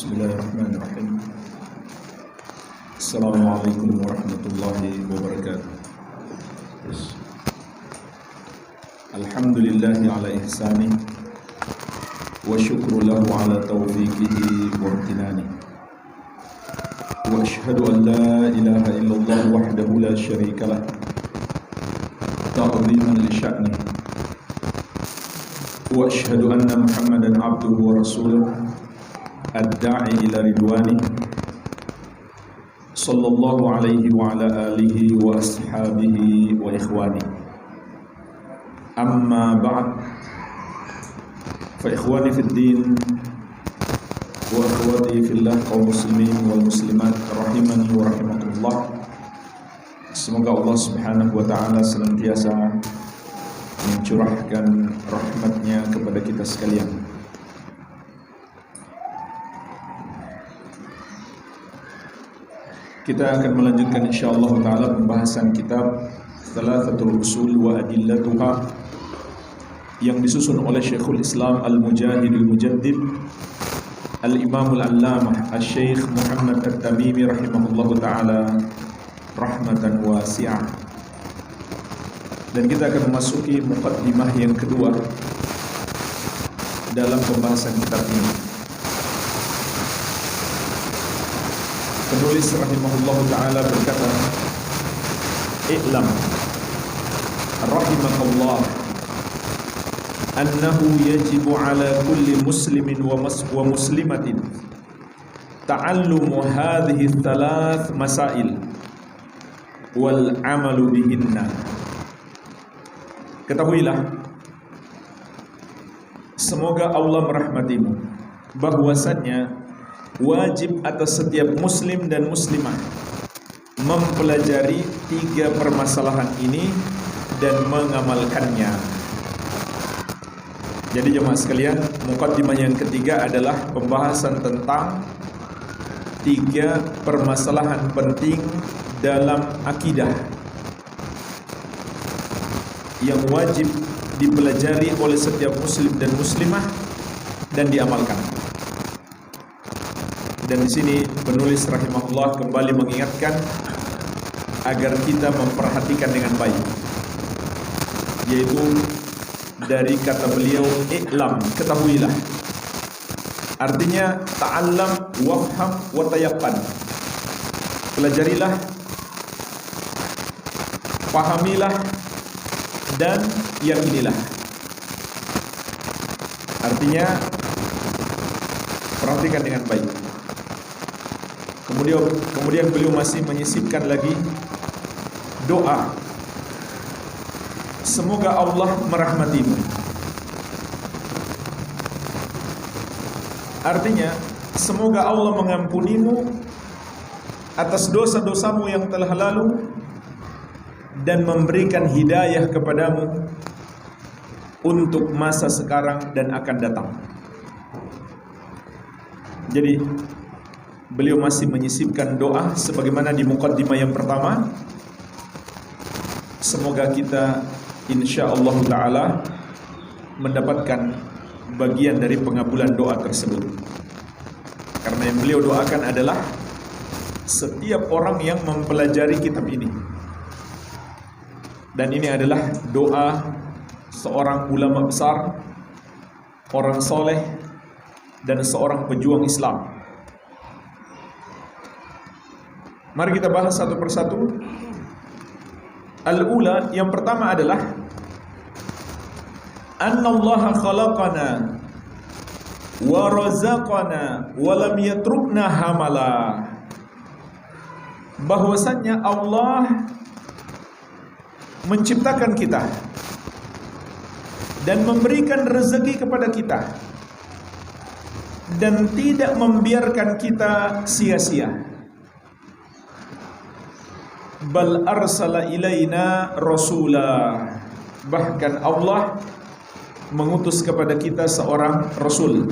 Bismillahirrahmanirrahim. Assalamualaikum warahmatullahi wabarakatuh. Alhamdulillahi ala ihsani wa syukru lahu ala taufiqihi wa amtinani. Wa ashhadu an la ilaha illallah wahdahu la syarika lah ta'ziman li sya'ni. Wa ashhadu anna Muhammadan abduhu wa rasuluh ad-da'i ila ridwani sallallahu alaihi wa ala alihi wa ashabihi wa ikhwani. Amma ba'd, fa ikhwani fid din wa akhwati fillah kaum muslimin wal muslimat rahimani wa rahimakumullah. Semoga Allah Subhanahu wa taala senantiasa mencurahkan rahmatnya kepada kita sekalian. Kita akan melanjutkan insyaallah taala pembahasan kitab Thalathatul Usul wa Adillatuha yang disusun oleh Syekhul Islam Al-Mujahidul Mujaddid Al-Imamul Allamah Asy-Syaikh Muhammad At-Tamimi rahimahullahu taala rahmatan wasi'ah. Dan kita akan memasuki muqaddimah yang kedua dalam pembahasan kitab ini. Penulis rahimahullahu ta'ala berkata, "I'lam rahimakallah annahu yajibu ala kulli muslimin wa muslimatin ta'allumu hadhihi thalath masail wal amalu bihinna." Ketahuilah, semoga Allah merahmatimu, bahwasannya wajib atas setiap muslim dan muslimah mempelajari tiga permasalahan ini dan mengamalkannya. Jadi jemaah sekalian, muqaddimah yang ketiga adalah pembahasan tentang tiga permasalahan penting dalam akidah yang wajib dipelajari oleh setiap muslim dan muslimah dan diamalkan. Dan di sini penulis rahimahullah kembali mengingatkan agar kita memperhatikan dengan baik, yaitu dari kata beliau i'lam, ketahuilah. Artinya ta'allam, wafham, wa tayaqqan. Pelajarilah, pahamilah, dan yakinilah. Artinya perhatikan dengan baik. Kemudian beliau masih menyisipkan lagi doa, semoga Allah merahmatimu. Artinya semoga Allah mengampunimu atas dosa-dosamu yang telah lalu dan memberikan hidayah kepadamu untuk masa sekarang dan akan datang. Jadi beliau masih menyisipkan doa sebagaimana di muqaddimah yang pertama. Semoga kita insyaallah taala mendapatkan bagian dari pengabulan doa tersebut. Karena yang beliau doakan adalah setiap orang yang mempelajari kitab ini. Dan ini adalah doa seorang ulama besar, orang soleh, dan seorang pejuang Islam. Mari kita bahas satu persatu. Al-ula, yang pertama adalah annallaha khalaqana wa razaqana wa lam yatrukna hamala. Bahwasannya Allah menciptakan kita dan memberikan rezeki kepada kita dan tidak membiarkan kita sia-sia. Bal arsala ilaina rasula. Bahkan Allah mengutus kepada kita seorang rasul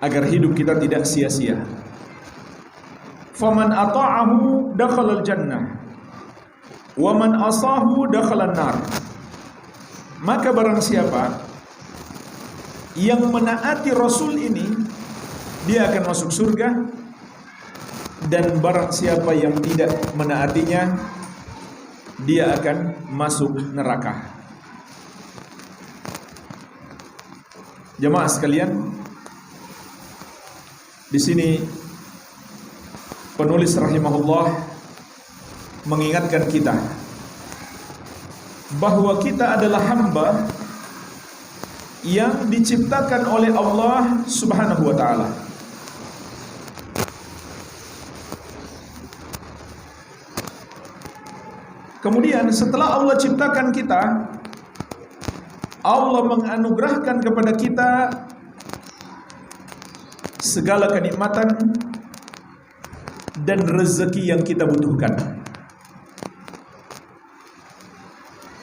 agar hidup kita tidak sia-sia. Faman ata'ahu dakhalal jannah wa man asahu dakhalan nar. Maka barang siapa yang menaati Rasul ini dia akan masuk surga, dan barang siapa yang tidak menaatinya dia akan masuk neraka. Jemaah sekalian, di sini penulis rahimahullah mengingatkan kita bahwa kita adalah hamba yang diciptakan oleh Allah Subhanahu wa taala. Kemudian setelah Allah ciptakan kita, Allah menganugerahkan kepada kita segala kenikmatan dan rezeki yang kita butuhkan.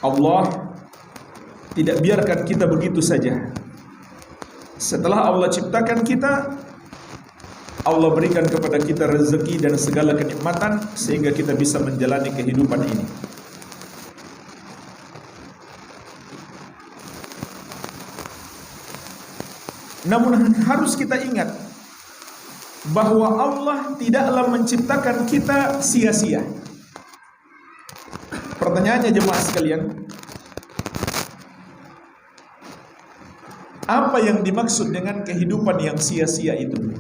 Allah tidak biarkan kita begitu saja. Setelah Allah ciptakan kita, Allah berikan kepada kita rezeki dan segala kenikmatan sehingga kita bisa menjalani kehidupan ini. Namun harus kita ingat bahwa Allah tidaklah menciptakan kita sia-sia. Pertanyaannya jemaah sekalian, apa yang dimaksud dengan kehidupan yang sia-sia itu?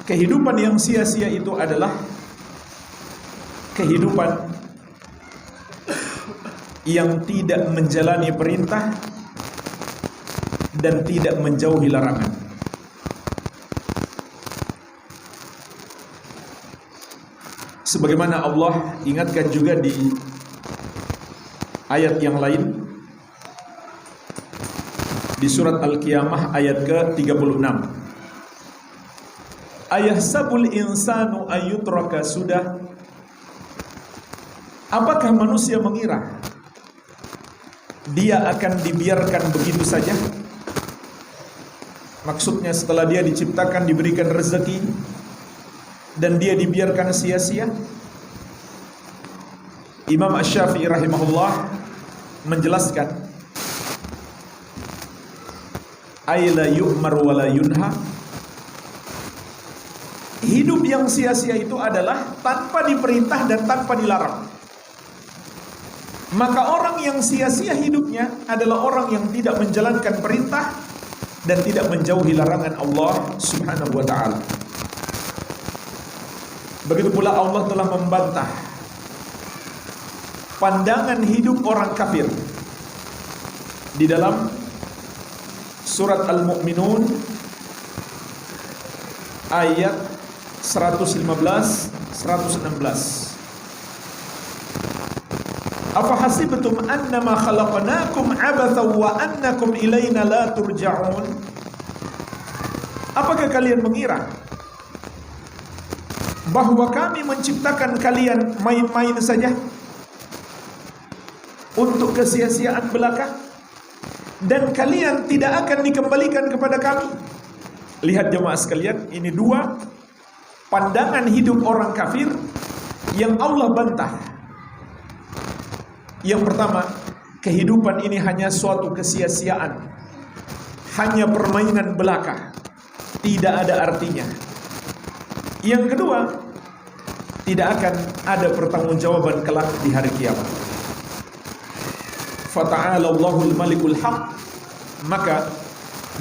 Kehidupan yang sia-sia itu adalah kehidupan yang tidak menjalani perintah dan tidak menjauhi larangan. Sebagaimana Allah ingatkan juga di ayat yang lain, di surat Al-Qiyamah ayat ke-36. Ayahsabul insanu ayyutraka sudah. Apakah manusia mengira dia akan dibiarkan begitu saja? Maksudnya setelah dia diciptakan, diberikan rezeki, dan dia dibiarkan sia-sia? Imam Asy-Syafi'i rahimahullah menjelaskan, Aila yu'mar wa la yunha. Hidup yang sia-sia itu adalah tanpa diperintah dan tanpa dilarang. Maka orang yang sia-sia hidupnya adalah orang yang tidak menjalankan perintah dan tidak menjauhi larangan Allah Subhanahu wa ta'ala. Begitu pula Allah telah membantah pandangan hidup orang kafir di dalam surat Al-Mu'minun ayat 115 116. Afahasibtum annama khalaqnakum abathan wa annakum ilaina la turja'un. Apakah kalian mengira bahwa kami menciptakan kalian main-main saja untuk kesia-siaan belaka dan kalian tidak akan dikembalikan kepada kami? Lihat jemaah sekalian, ini dua pandangan hidup orang kafir yang Allah bantah. Yang pertama, kehidupan ini hanya suatu kesia-siaan, hanya permainan belaka, tidak ada artinya. Yang kedua, tidak akan ada pertanggungjawaban kelak di hari kiamat. Fata'ala Allahul Malikul Haq. Maka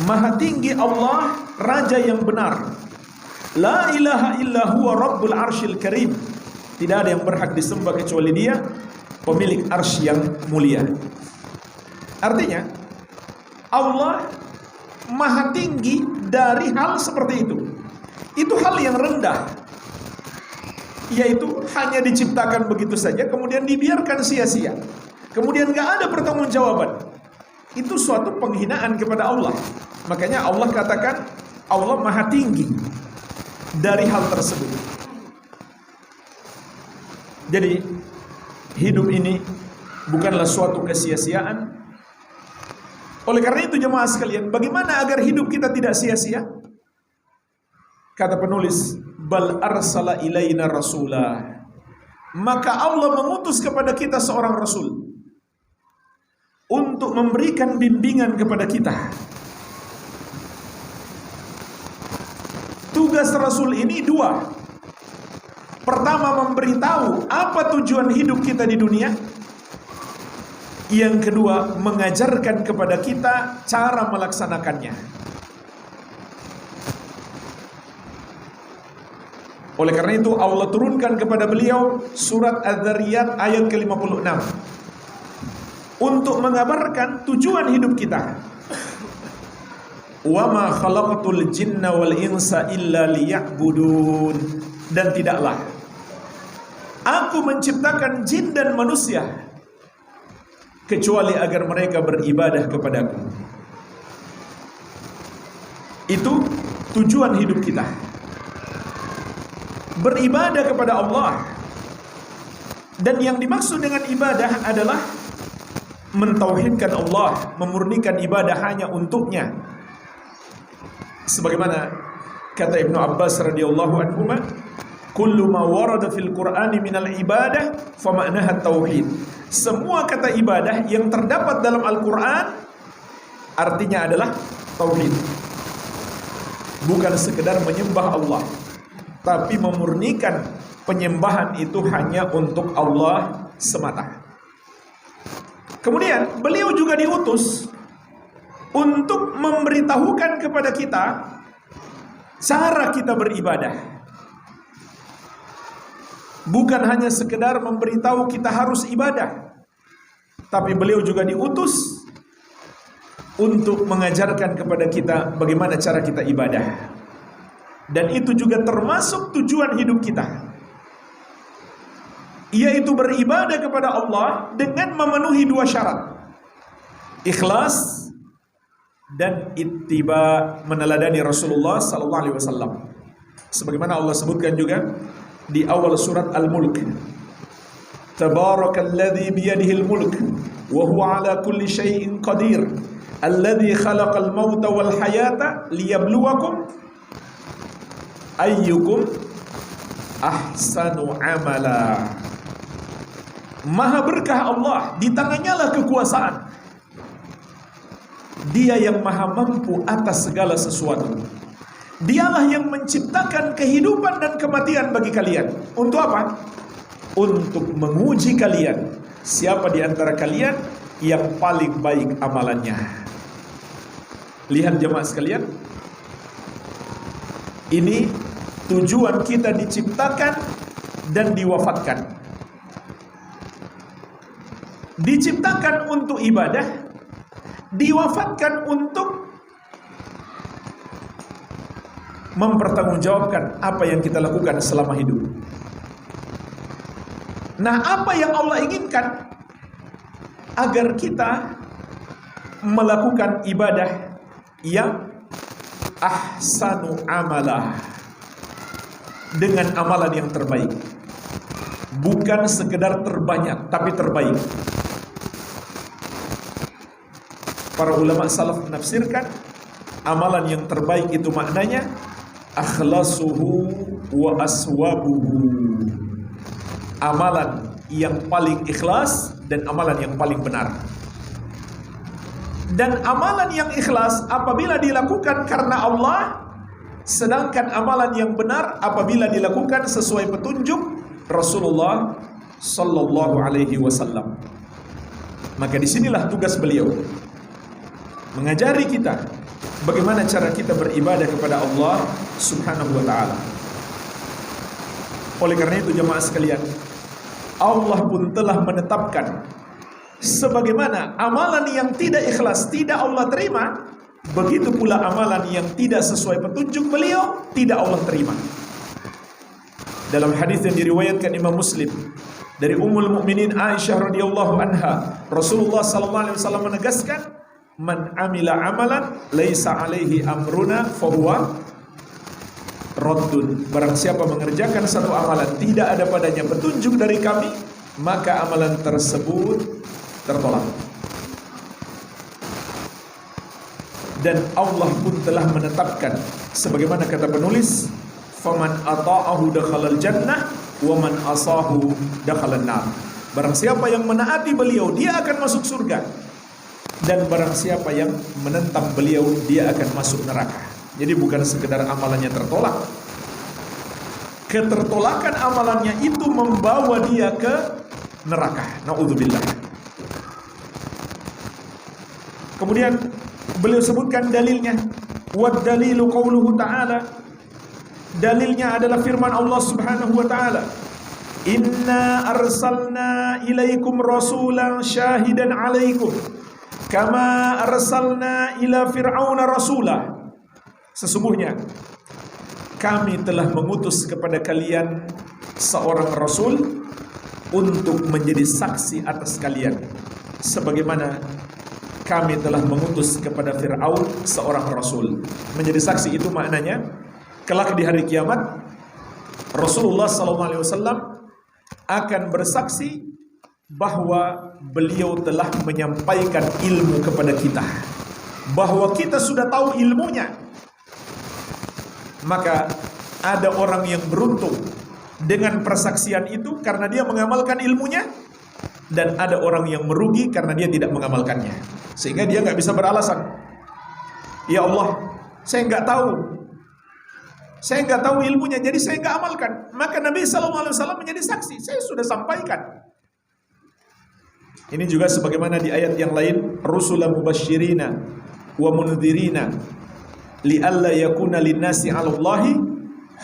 maha tinggi Allah, Raja yang benar. La ilaha illa huwa Rabbul Arsyil Karim. Tidak ada yang berhak disembah kecuali Dia, pemilik arsy yang mulia. Artinya, Allah maha tinggi dari hal seperti itu. Itu hal yang rendah, yaitu hanya diciptakan begitu saja, kemudian dibiarkan sia-sia, kemudian gak ada pertanggungjawaban. Itu suatu penghinaan kepada Allah. Makanya Allah katakan Allah maha tinggi dari hal tersebut. Jadi hidup ini bukanlah suatu kesia-siaan. Oleh karena itu jemaah sekalian, bagaimana agar hidup kita tidak sia-sia? Kata penulis, bal arsala ilaina rasulah. Maka Allah mengutus kepada kita seorang rasul. untuk memberikan bimbingan kepada kita. Tugas Rasul ini dua. Pertama, memberitahu apa tujuan hidup kita di dunia. Yang kedua, mengajarkan kepada kita cara melaksanakannya. Oleh karena itu Allah turunkan kepada beliau surat Az-Zariyat ayat ke-56 untuk mengabarkan tujuan hidup kita. Wa ma khalaqtul jinna wal insa illa liya'budun. Dan tidaklah aku menciptakan jin dan manusia kecuali agar mereka beribadah kepadaku. Itu tujuan hidup kita, beribadah kepada Allah. Dan yang dimaksud dengan ibadah adalah mentauhidkan Allah, memurnikan ibadah hanya untuknya. Sebagaimana kata Ibnu Abbas radhiyallahu anhu, kullu ma warada fil Qur'ani minal ibadah fa ma'naha tauhid. Semua kata ibadah yang terdapat dalam Al-Qur'an artinya adalah tauhid. Bukan sekedar menyembah Allah, tapi memurnikan penyembahan itu hanya untuk Allah semata. Kemudian beliau juga diutus untuk memberitahukan kepada kita cara kita beribadah. Bukan hanya sekedar memberitahu kita harus ibadah, tapi beliau juga diutus untuk mengajarkan kepada kita bagaimana cara kita ibadah. Dan itu juga termasuk tujuan hidup kita, yaitu beribadah kepada Allah dengan memenuhi dua syarat: ikhlas dan ittiba, meneladani Rasulullah sallallahu alaihi wasallam. Sebagaimana Allah sebutkan juga di awal surat Al-Mulk, Tabarakalladzi biyadihil mulk wa huwa ala kulli syai'in qadir alladzi khalaqal mauta wal hayata liyabluwakum ayyukum ahsanu amala. Maha berkah Allah, di tangannya lah kekuasaan. Dia yang maha mampu atas segala sesuatu. Dialah yang menciptakan kehidupan dan kematian bagi kalian. Untuk apa? Untuk menguji kalian, siapa di antara kalian yang paling baik amalannya. Lihat jemaah sekalian, ini tujuan kita diciptakan dan diwafatkan. Diciptakan untuk ibadah, diwafatkan untuk mempertanggungjawabkan apa yang kita lakukan selama hidup. Nah, apa yang Allah inginkan? Agar kita melakukan ibadah yang ahsanu amalah, dengan amalan yang terbaik. Bukan sekedar terbanyak, tapi terbaik. Para ulama salaf menafsirkan amalan yang terbaik itu maknanya akhlasuhu wa aswabuhu. Amalan yang paling ikhlas dan amalan yang paling benar. Dan amalan yang ikhlas apabila dilakukan karena Allah, sedangkan amalan yang benar apabila dilakukan sesuai petunjuk Rasulullah sallallahu alaihi wasallam. Maka disinilah tugas beliau, mengajari kita bagaimana cara kita beribadah kepada Allah subhanahu wa ta'ala. Oleh karena itu jemaah sekalian, Allah pun telah menetapkan sebagaimana amalan yang tidak ikhlas tidak Allah terima, begitu pula amalan yang tidak sesuai petunjuk beliau tidak Allah terima. Dalam hadis yang diriwayatkan Imam Muslim dari Ummul Mukminin Aisyah radhiyallahu anha, Rasulullah sallallahu alaihi wasallam menegaskan, man amila amalan laisa alaihi amruna fahuwa raddun. Barang siapa mengerjakan satu amalan tidak ada padanya petunjuk dari kami, maka amalan tersebut tertolak. Dan Allah pun telah menetapkan sebagaimana kata penulis, faman ata'ahu dakhalal jannah wa man asahu dakhalan nar. Barang siapa yang menaati beliau, dia akan masuk surga. dan barang siapa yang menentang beliau dia akan masuk neraka. Jadi bukan sekedar amalannya tertolak, ketertolakan amalannya itu membawa dia ke neraka. Na'udzubillah. Kemudian beliau sebutkan dalilnya. Wad dalilu qauluhu ta'ala. Dalilnya adalah firman Allah Subhanahu wa ta'ala. Inna arsalna ilaikum rasulan syahidan alaikum kama arsalna ila fir'auna rasulah. Sesungguhnya kami telah mengutus kepada kalian seorang rasul untuk menjadi saksi atas kalian, sebagaimana kami telah mengutus kepada Fir'aun seorang rasul. Menjadi saksi itu maknanya kelak di hari kiamat Rasulullah SAW akan bersaksi bahwa beliau telah menyampaikan ilmu kepada kita, bahwa kita sudah tahu ilmunya. Maka ada orang yang beruntung dengan persaksian itu karena dia mengamalkan ilmunya, dan ada orang yang merugi karena dia tidak mengamalkannya, sehingga dia nggak bisa beralasan, ya Allah, saya nggak tahu ilmunya, jadi saya nggak amalkan. Maka Nabi SAW menjadi saksi, saya sudah sampaikan. Ini juga sebagaimana di ayat yang lain, rusulan mubasyirina wa mundzirina li'alla yakuna linnasi 'alallahi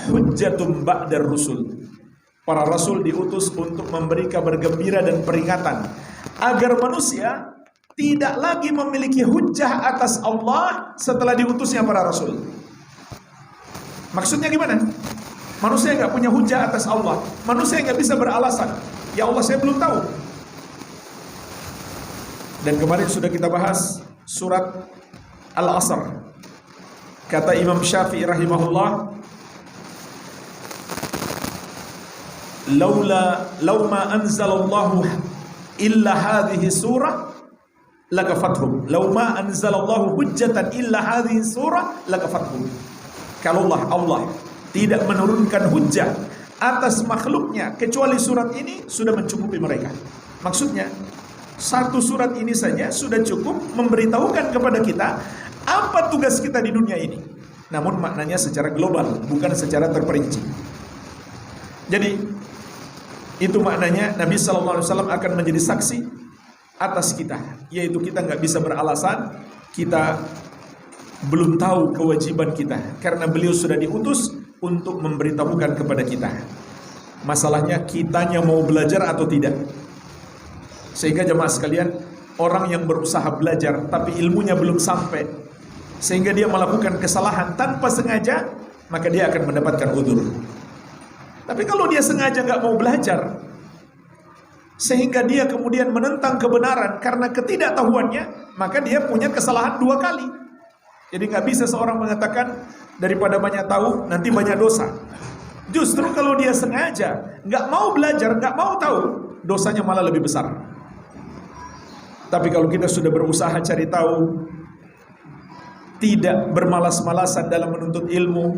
hujjatun ba'dar rusul. Para rasul diutus untuk memberi kabar gembira dan peringatan agar manusia tidak lagi memiliki hujjah atas Allah setelah diutusnya para rasul. Maksudnya gimana? Manusia nggak punya hujjah atas Allah, manusia nggak bisa beralasan, ya Allah saya belum tahu. Dan kemarin sudah kita bahas surat Al-Asr. Kata Imam Syafi'i rahimahullah, lauma anzalallahu illa hadhihi surah lakafathum. Lauma anzalallahu hujjatan illa hadhihi surah lakafathum. Kalau Allah tidak menurunkan hujjah atas makhluknya kecuali surat ini, sudah mencukupi mereka. Maksudnya satu surat ini saja sudah cukup memberitahukan kepada kita apa tugas kita di dunia ini. Namun maknanya secara global, bukan secara terperinci. Jadi itu maknanya Nabi SAW akan menjadi saksi atas kita, yaitu kita nggak bisa beralasan kita belum tahu kewajiban kita, karena beliau sudah diutus untuk memberitahukan kepada kita. Masalahnya kitanya mau belajar atau tidak. Sehingga jemaah sekalian, orang yang berusaha belajar tapi ilmunya belum sampai, sehingga dia melakukan kesalahan tanpa sengaja, maka dia akan mendapatkan udzur. Tapi kalau dia sengaja nggak mau belajar, sehingga dia kemudian menentang kebenaran karena ketidaktahuannya, maka dia punya kesalahan dua kali. Jadi nggak bisa seorang mengatakan daripada banyak tahu nanti banyak dosa. Justru kalau dia sengaja nggak mau belajar, nggak mau tahu, dosanya malah lebih besar. Tapi kalau kita sudah berusaha cari tahu, tidak bermalas-malasan dalam menuntut ilmu,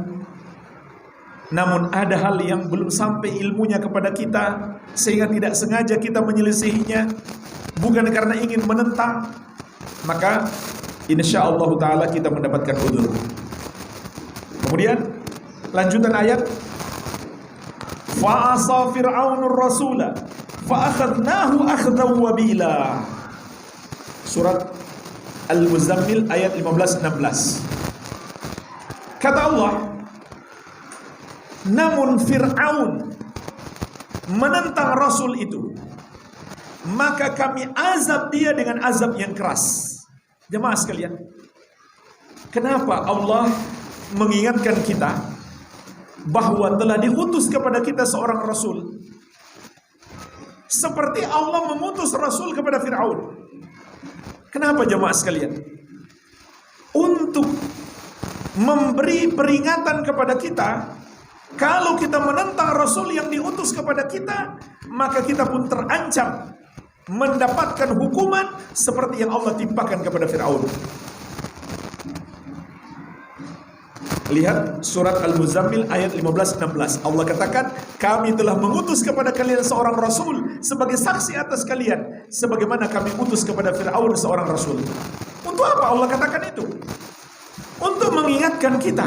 namun ada hal yang belum sampai ilmunya kepada kita, sehingga tidak sengaja kita menyelisihinya, bukan karena ingin menentang, maka insyaallah ta'ala kita mendapatkan udzur. Kemudian lanjutan ayat, fa'asa fir'aunur rasula fa'akhadnahu akhdan wabila. Surat Al-Muzammil ayat 15-16. Kata Allah, namun Fir'aun menentang Rasul itu, maka kami azab dia dengan azab yang keras. Jemaah sekalian, kenapa Allah mengingatkan kita bahwa telah diutus kepada kita seorang Rasul, seperti Allah mengutus Rasul kepada Fir'aun? Kenapa jemaah sekalian? Untuk memberi peringatan kepada kita, kalau kita menentang Rasul yang diutus kepada kita, maka kita pun terancam mendapatkan hukuman seperti yang Allah timpakan kepada Fir'aun. Lihat surat Al-Muzammil ayat 15-16. Allah katakan, kami telah mengutus kepada kalian seorang rasul sebagai saksi atas kalian, sebagaimana kami utus kepada Fir'aun seorang rasul. Untuk apa Allah katakan itu? Untuk mengingatkan kita.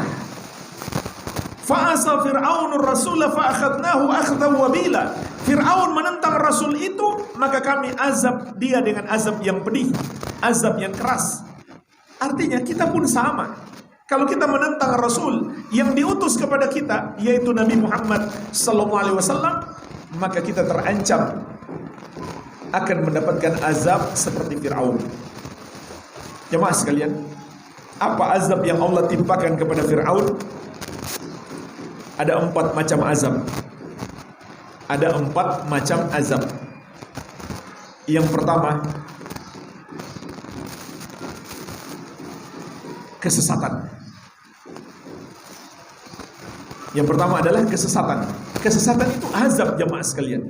Fa'asa Fir'aunur rasula fa'akhadnahu akhdan wabila. Fir'aun menentang rasul itu, maka kami azab dia dengan azab yang pedih, azab yang keras. Artinya kita pun sama. Kalau kita menentang Rasul yang diutus kepada kita, yaitu Nabi Muhammad SAW, maka kita terancam akan mendapatkan azab seperti Fir'aun. Jemaah sekalian, apa azab yang Allah timpakan kepada Fir'aun? Ada 4 macam azab. Ada 4 macam azab. Yang pertama, kesesatan. Yang pertama adalah kesesatan. Kesesatan itu azab, jemaah sekalian.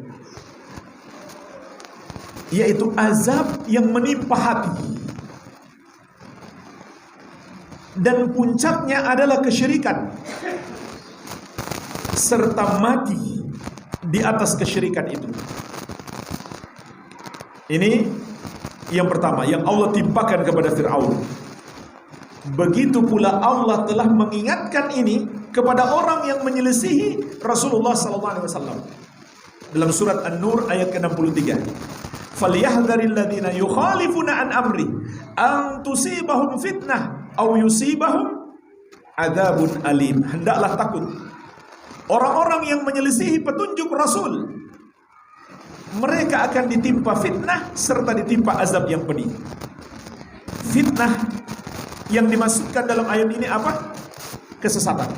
Yaitu azab yang menimpa hati. Dan puncaknya adalah kesyirikan. Serta mati di atas kesyirikan itu. Ini yang pertama, yang Allah timpakan kepada Fir'aun. Begitu pula Allah telah mengingatkan ini kepada orang yang menyelisihi Rasulullah SAW dalam surat An-Nur ayat ke-63. Falyahdharil ladzina yukhalifuna an amri an tusibahum fitnah aw yusibahum adzabun alim. Hendaklah takut orang-orang yang menyelisihi petunjuk Rasul. Mereka akan ditimpa fitnah serta ditimpa azab yang pedih. Fitnah yang dimasukkan dalam ayat ini apa? Kesesatan.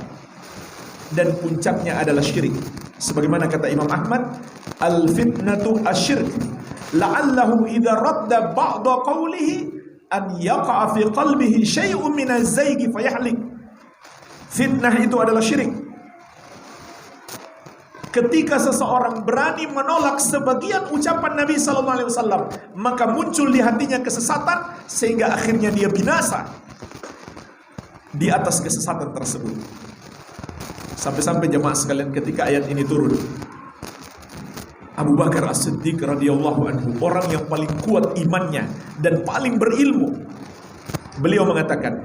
Dan puncaknya adalah syirik. Sebagaimana kata Imam Ahmad, al-fitnatu asyirk. La'allahu idza radda ba'da qawlihi an yaqa'a fi qalbihi syai'un min az-zaygi fayahlik. Fitnah itu adalah syirik. Ketika seseorang berani menolak sebagian ucapan Nabi SAW, maka muncul di hatinya kesesatan sehingga akhirnya dia binasa di atas kesesatan tersebut. Sampai-sampai jemaah sekalian, ketika ayat ini turun, Abu Bakar As-Siddiq radhiyallahu anhu, orang yang paling kuat imannya dan paling berilmu, beliau mengatakan,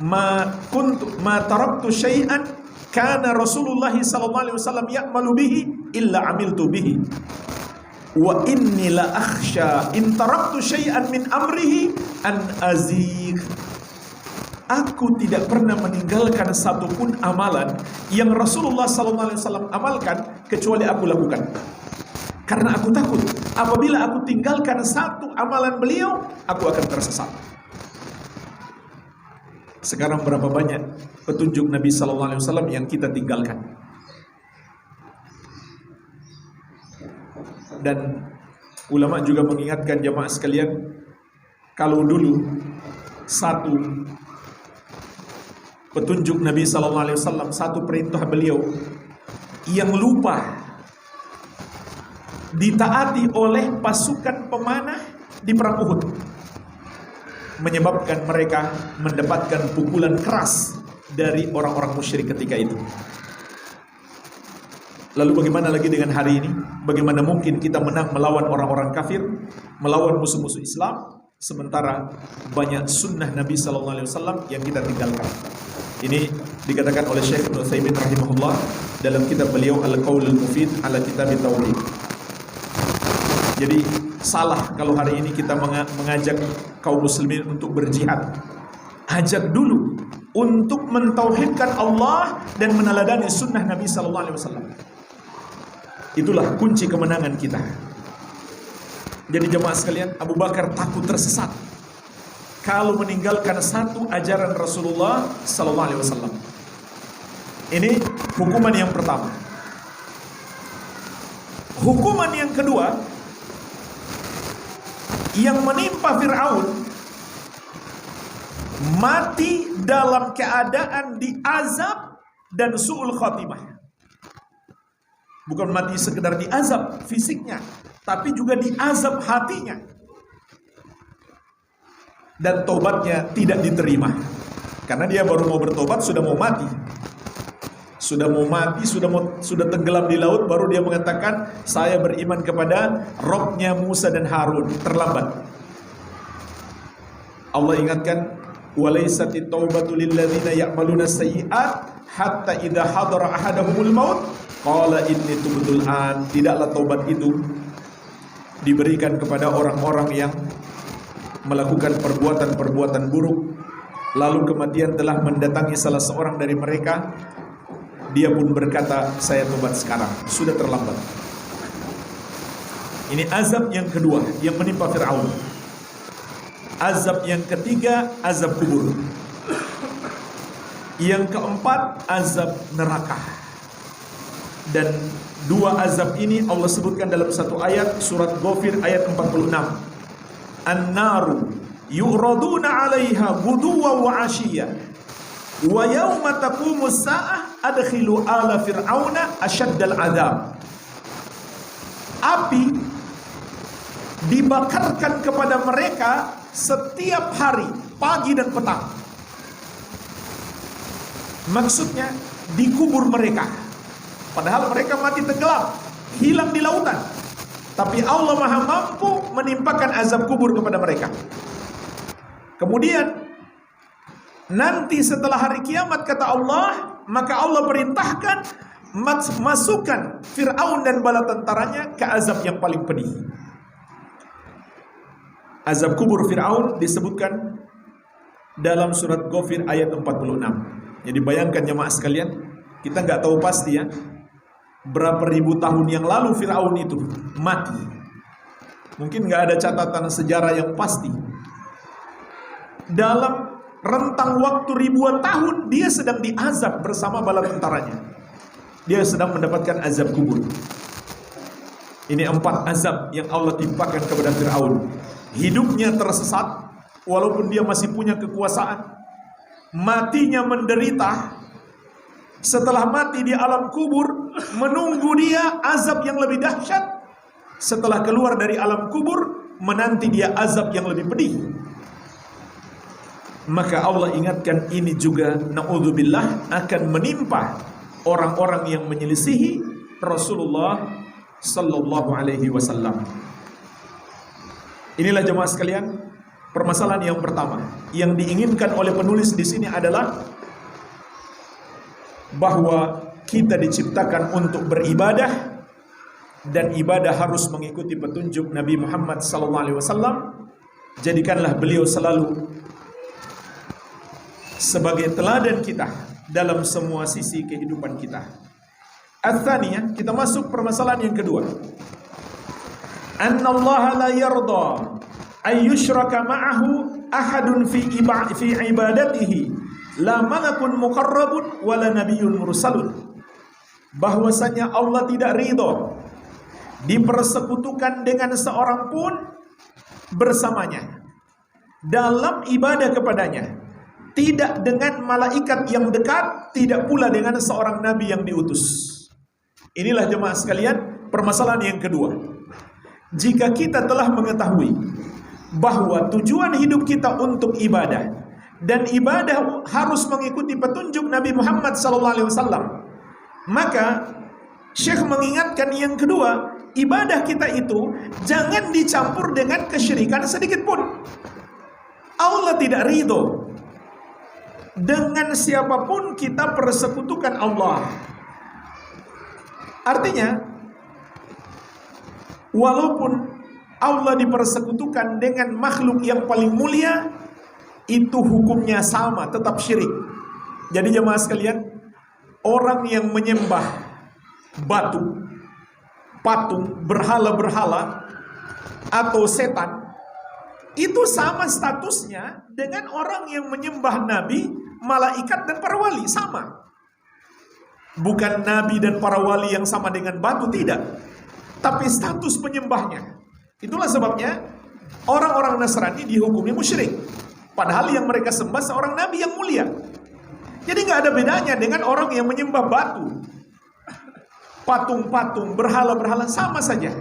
ma taraktu syai'an kana Rasulullah sallallahu alaihi wasallam ya'malu bihi illa amiltu bihi wa inni la akhsha in taraktu syai'an min amrihi an azigh. Aku tidak pernah meninggalkan satupun amalan yang Rasulullah SAW amalkan kecuali aku lakukan. Karena aku takut apabila aku tinggalkan satu amalan beliau, aku akan tersesat. Sekarang berapa banyak petunjuk Nabi SAW yang kita tinggalkan? Dan ulama juga mengingatkan jemaah sekalian, kalau dulu satu petunjuk Nabi SAW, satu perintah beliau yang lupa ditaati oleh pasukan pemanah di perang Uhud, menyebabkan mereka mendapatkan pukulan keras dari orang-orang musyrik ketika itu. Lalu bagaimana lagi dengan hari ini? Bagaimana mungkin kita menang melawan orang-orang kafir, melawan musuh-musuh Islam, sementara banyak sunnah Nabi SAW yang kita tinggalkan? Ini dikatakan oleh Syekh Ibnu Utsaimin rahimahullah dalam kitab beliau Al-Qaulul Mufid ala Kitab Tauhid. Jadi salah kalau hari ini kita mengajak kaum muslimin untuk berjihad. Ajak dulu untuk mentauhidkan Allah dan meneladani sunnah Nabi SAW. Itulah kunci kemenangan kita. Jadi jemaah sekalian, Abu Bakar takut tersesat kalau meninggalkan satu ajaran Rasulullah SAW. Ini hukuman yang pertama. Hukuman yang kedua yang menimpa Fir'aun, mati dalam keadaan diazab dan su'ul khatimah. Bukan mati sekedar diazab fisiknya, tapi juga diazab hatinya. Dan taubatnya tidak diterima. Karena dia baru mau bertobat, sudah mau mati. Sudah tenggelam di laut, baru dia mengatakan, saya beriman kepada Robnya Musa dan Harun. Terlambat. Allah ingatkan, walaysati taubatu lilladzina ya'maluna sayyi'at hatta idza hadara ahadahumul maut qala inni tubtul an. Tidaklah taubat itu diberikan kepada orang-orang yang melakukan perbuatan-perbuatan buruk, lalu kematian telah mendatangi salah seorang dari mereka, dia pun berkata, saya tobat sekarang. Sudah terlambat. Ini azab yang kedua yang menimpa Fir'aun. Azab yang ketiga, azab kubur. Yang keempat, azab neraka. Dan dua azab ini Allah sebutkan dalam satu ayat, surat Ghafir ayat 46. An-naru yu'raduna 'alaiha ghuduwan wa 'ashiyya wa yawma taqumus sa'ah adkhilu ala fir'auna asyaddal 'adzab. Api dibakarkan kepada mereka setiap hari, pagi dan petang. Maksudnya dikubur mereka, padahal mereka mati tenggelam, hilang di lautan. Tapi Allah Maha mampu menimpakan azab kubur kepada mereka. Kemudian nanti setelah hari kiamat, kata Allah, maka Allah perintahkan masukkan Fir'aun dan bala tentaranya ke azab yang paling pedih. Azab kubur Fir'aun disebutkan dalam surat Ghafir ayat 46. Jadi bayangkan jemaah sekalian, kita nggak tahu pasti ya, berapa ribu tahun yang lalu Fir'aun itu mati. Mungkin nggak ada catatan sejarah yang pasti. Dalam rentang waktu ribuan tahun, dia sedang diazab bersama bala tentaranya. Dia sedang mendapatkan azab kubur. Ini 4 azab yang Allah timpakan kepada Fir'aun. Hidupnya tersesat, walaupun dia masih punya kekuasaan. Matinya menderita. Setelah mati di alam kubur, menunggu dia azab yang lebih dahsyat. Setelah keluar dari alam kubur, menanti dia azab yang lebih pedih. Maka Allah ingatkan, ini juga na'udzubillah akan menimpa orang-orang yang menyelisihi Rasulullah sallallahu alaihi wasallam. Inilah jemaah sekalian, permasalahan yang pertama yang diinginkan oleh penulis di sini adalah bahwa kita diciptakan untuk beribadah, dan ibadah harus mengikuti petunjuk Nabi Muhammad SAW. Jadikanlah beliau selalu sebagai teladan kita dalam semua sisi kehidupan kita. Ats-tsaniyah, kita masuk permasalahan yang kedua. Annallaha la yarda ay yushraka ma'ahu ahadun fi ibadatihi, la malakun muqarrabun wala nabiyyun mursalun. Bahwasanya Allah tidak ridho dipersekutukan dengan seorang pun bersamanya dalam ibadah kepadanya, tidak dengan malaikat yang dekat, tidak pula dengan seorang nabi yang diutus. Inilah jemaah sekalian permasalahan yang kedua. Jika kita telah mengetahui bahwa tujuan hidup kita untuk ibadah, dan ibadah harus mengikuti petunjuk Nabi Muhammad SAW, maka Syekh mengingatkan yang kedua, ibadah kita itu jangan dicampur dengan kesyirikan sedikit pun. Allah tidak ridho dengan siapapun kita persekutukan Allah. Artinya, walaupun Allah dipersekutukan dengan makhluk yang paling mulia, itu hukumnya sama, tetap syirik. Jadi jemaah sekalian, orang yang menyembah batu, patung, berhala-berhala atau setan, itu sama statusnya dengan orang yang menyembah nabi, malaikat dan para wali, sama. Bukan nabi dan para wali yang sama dengan batu, tidak, tapi status penyembahnya. Itulah sebabnya orang-orang Nasrani dihukumi musyrik, padahal yang mereka sembah seorang nabi yang mulia. Jadi nggak ada bedanya dengan orang yang menyembah batu, patung-patung, berhala-berhala, sama saja.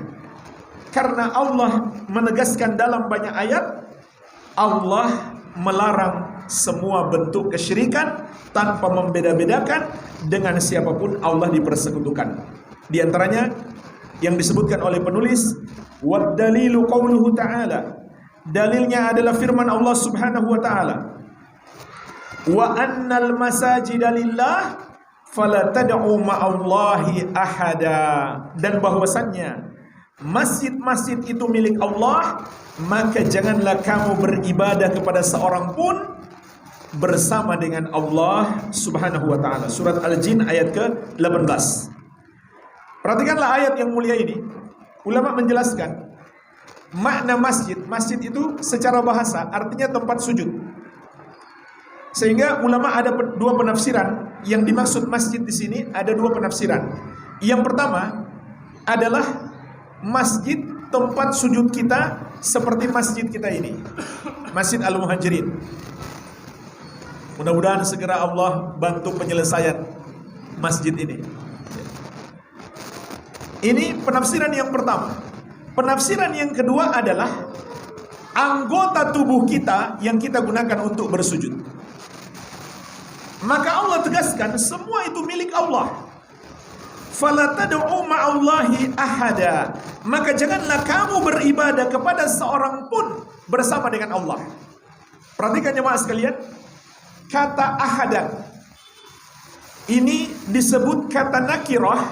Karena Allah menegaskan dalam banyak ayat, Allah melarang semua bentuk kesyirikan tanpa membeda-bedakan dengan siapapun Allah dipersekutukan. Di antaranya yang disebutkan oleh penulis, wad dalilu qauluhu ta'ala, dalilnya adalah firman Allah Subhanahu wa taala, wa annal masajida lillah fala tad'u ma'allahi ahada, dan bahwasannya masjid-masjid itu milik Allah, maka janganlah kamu beribadah kepada seorang pun bersama dengan Allah Subhanahu wa taala. Surat Al-Jin ayat ke-18. Perhatikanlah ayat yang mulia ini. Ulama menjelaskan makna masjid. Masjid itu secara bahasa artinya tempat sujud. Sehingga ulama ada dua penafsiran. Yang dimaksud masjid di sini ada dua penafsiran. Yang pertama adalah masjid tempat sujud kita seperti masjid kita ini, Masjid Al-Muhajirin. Mudah-mudahan segera Allah bantu penyelesaian masjid ini. Ini penafsiran yang pertama. Penafsiran yang kedua adalah anggota tubuh kita yang kita gunakan untuk bersujud. Maka Allah tegaskan semua itu milik Allah. Fala tad'u ma'allahi ahada, maka janganlah kamu beribadah kepada seorang pun bersama dengan Allah. Perhatikan jemaah sekalian, kata ahadan ini disebut kata nakirah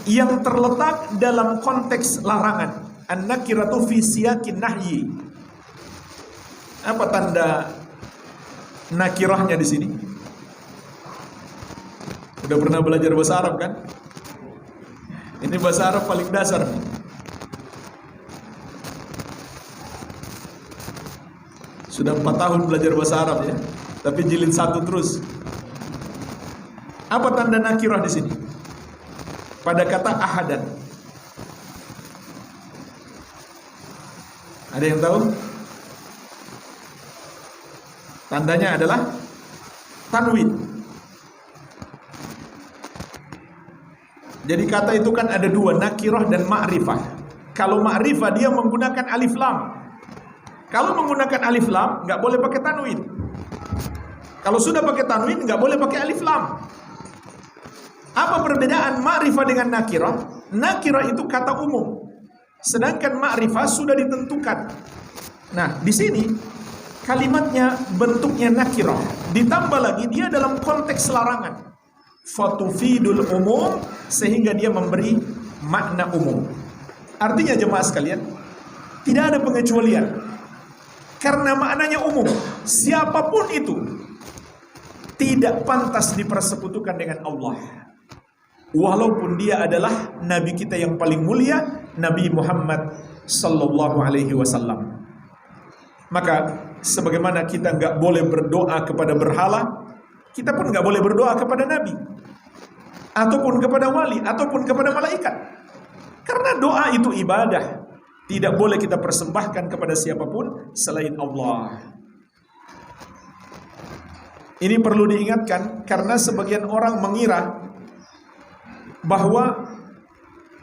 yang terletak dalam konteks larangan. An-nakiratu fi siyaqin nahyi. Apa tanda nakirahnya di sini? Udah pernah belajar bahasa Arab kan? Ini bahasa Arab paling dasar. Sudah 4 tahun belajar bahasa Arab ya, tapi jilid 1 terus. Apa tanda nakirah di sini? Pada kata ahadan. Ada yang tahu? Tandanya adalah tanwin. Jadi kata itu kan ada dua, nakirah dan ma'rifah. Kalau ma'rifah dia menggunakan alif lam. Kalau menggunakan alif lam nggak boleh pakai tanwin. Kalau sudah pakai tanwin nggak boleh pakai alif lam. Apa perbedaan ma'rifah dengan nakirah? Nakirah itu kata umum, sedangkan ma'rifah sudah ditentukan. Nah, di sini kalimatnya bentuknya nakirah, ditambah lagi dia dalam konteks larangan. Fatufidul umum, sehingga dia memberi makna umum. Artinya jemaah sekalian, tidak ada pengecualian karena maknanya umum. Siapapun itu tidak pantas dipersekutukan dengan Allah, walaupun dia adalah nabi kita yang paling mulia, Nabi Muhammad sallallahu alaihi wasallam. Maka sebagaimana kita nggak boleh berdoa kepada berhala, kita pun nggak boleh berdoa kepada nabi, ataupun kepada wali, ataupun kepada malaikat. Karena doa itu ibadah, tidak boleh kita persembahkan kepada siapapun selain Allah. Ini perlu diingatkan karena sebagian orang mengira bahwa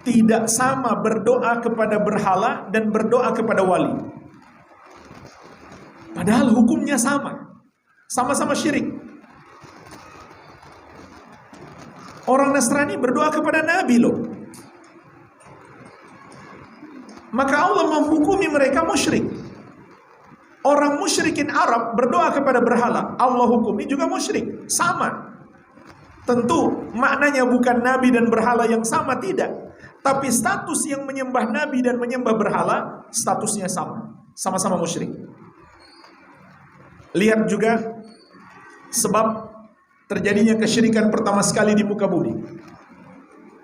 tidak sama berdoa kepada berhala dan berdoa kepada wali. Padahal hukumnya sama, sama-sama syirik. Orang Nasrani berdoa kepada Nabi loh. Maka Allah menghukumi mereka musyrik. Orang musyrikin Arab berdoa kepada berhala, Allah hukumi juga musyrik. Sama. Tentu maknanya bukan Nabi dan berhala yang sama, tidak. Tapi status yang menyembah Nabi dan menyembah berhala, statusnya sama. Sama-sama musyrik. Lihat juga sebab terjadinya kesyirikan pertama sekali di muka bumi.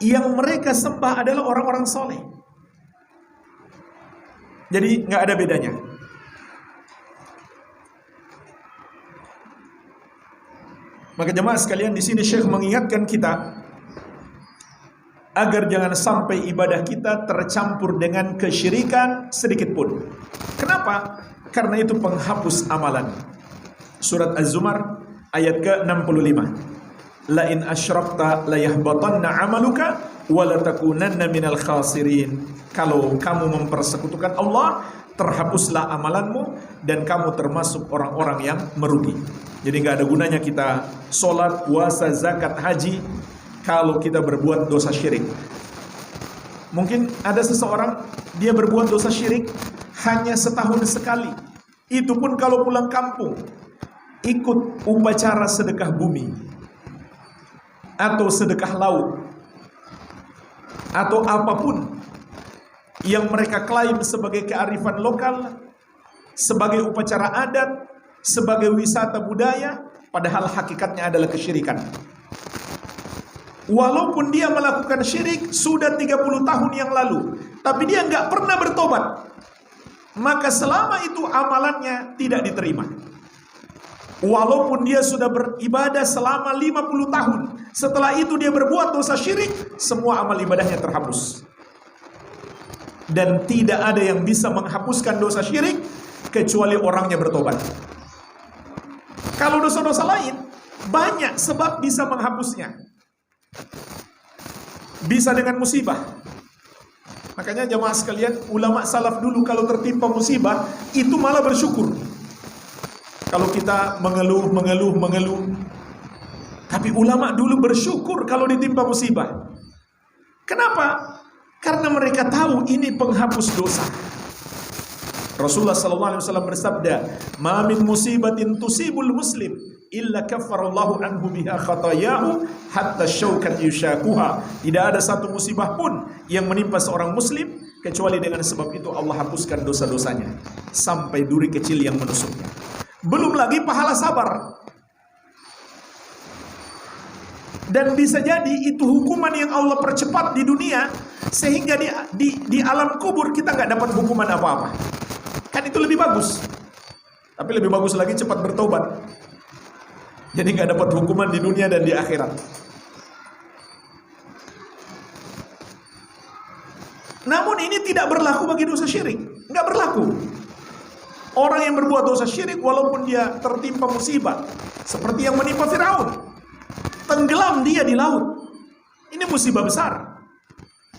Yang mereka sembah adalah orang-orang soleh. Jadi nggak ada bedanya. Maka jemaah sekalian, di sini Syekh mengingatkan kita agar jangan sampai ibadah kita tercampur dengan kesyirikan sedikit pun. Kenapa? Karena itu penghapus amalan. Surat Az-Zumar ayat ke-65. La in asyrakta la yahbatanna amaluka wala takunanna minal khasirin. Kalau kamu mempersekutukan Allah, terhapuslah amalanmu dan kamu termasuk orang-orang yang merugi. Jadi nggak ada gunanya kita sholat, puasa, zakat, haji kalau kita berbuat dosa syirik. Mungkin ada seseorang dia berbuat dosa syirik hanya setahun sekali. Itu pun kalau pulang kampung ikut upacara sedekah bumi atau sedekah laut atau apapun yang mereka klaim sebagai kearifan lokal, sebagai upacara adat, sebagai wisata budaya, padahal hakikatnya adalah kesyirikan. Walaupun dia melakukan syirik sudah 30 tahun yang lalu, tapi dia nggak pernah bertobat, maka selama itu amalannya tidak diterima. Walaupun dia sudah beribadah selama 50 tahun, setelah itu dia berbuat dosa syirik, semua amal ibadahnya terhapus. Dan tidak ada yang bisa menghapuskan dosa syirik kecuali orangnya bertobat. Kalau dosa-dosa lain banyak sebab bisa menghapusnya. Bisa dengan musibah. Makanya jemaah sekalian, ulama salaf dulu kalau tertimpa musibah itu malah bersyukur. Kalau kita mengeluh, tapi ulama dulu bersyukur kalau ditimpa musibah. Kenapa? Karena mereka tahu ini penghapus dosa. Rasulullah SAW bersabda, "Ma min musibatin tusibul muslim illa kaffarallahu anhu biha khatayahu hatta syaukat yushakuha." Tidak ada satu musibah pun yang menimpa seorang muslim kecuali dengan sebab itu Allah hapuskan dosa-dosanya sampai duri kecil yang menusuknya. Belum lagi pahala sabar. Dan bisa jadi itu hukuman yang Allah percepat di dunia, sehingga di alam kubur kita nggak dapat hukuman apa-apa. Kan itu lebih bagus. Tapi lebih bagus lagi cepat bertobat. Jadi nggak dapat hukuman di dunia dan di akhirat. Namun ini tidak berlaku bagi dosa syirik. Nggak berlaku. Orang yang berbuat dosa syirik walaupun dia tertimpa musibah, seperti yang menimpa Firaun, tenggelam dia di laut, ini musibah besar.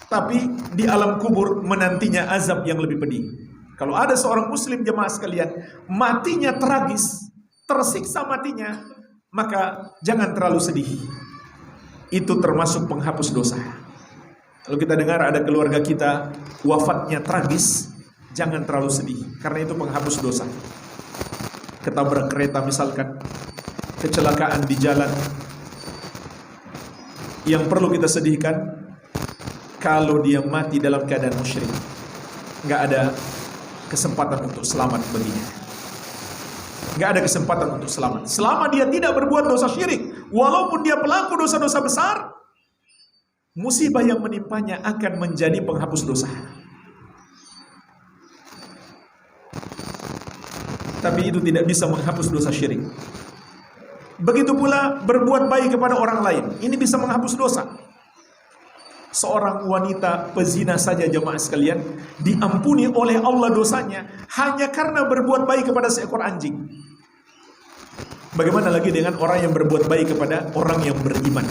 Tapi di alam kubur menantinya azab yang lebih pedih. Kalau ada seorang muslim jemaah sekalian, matinya tragis, tersiksa matinya, maka jangan terlalu sedih. Itu termasuk penghapus dosa. Kalau kita dengar ada keluarga kita wafatnya tragis, jangan terlalu sedih, karena itu penghapus dosa. Ketabrak kereta misalkan, kecelakaan di jalan. Yang perlu kita sedihkan, kalau dia mati dalam keadaan musyrik, nggak ada kesempatan untuk selamat baginya. Nggak ada kesempatan untuk selamat. Selama dia tidak berbuat dosa syirik, walaupun dia pelaku dosa-dosa besar, musibah yang menimpanya akan menjadi penghapus dosa. Tapi itu tidak bisa menghapus dosa syirik. Begitu pula berbuat baik kepada orang lain, ini bisa menghapus dosa. Seorang wanita pezina saja jemaah sekalian diampuni oleh Allah dosanya hanya karena berbuat baik kepada seekor anjing. Bagaimana lagi dengan orang yang berbuat baik kepada orang yang beriman?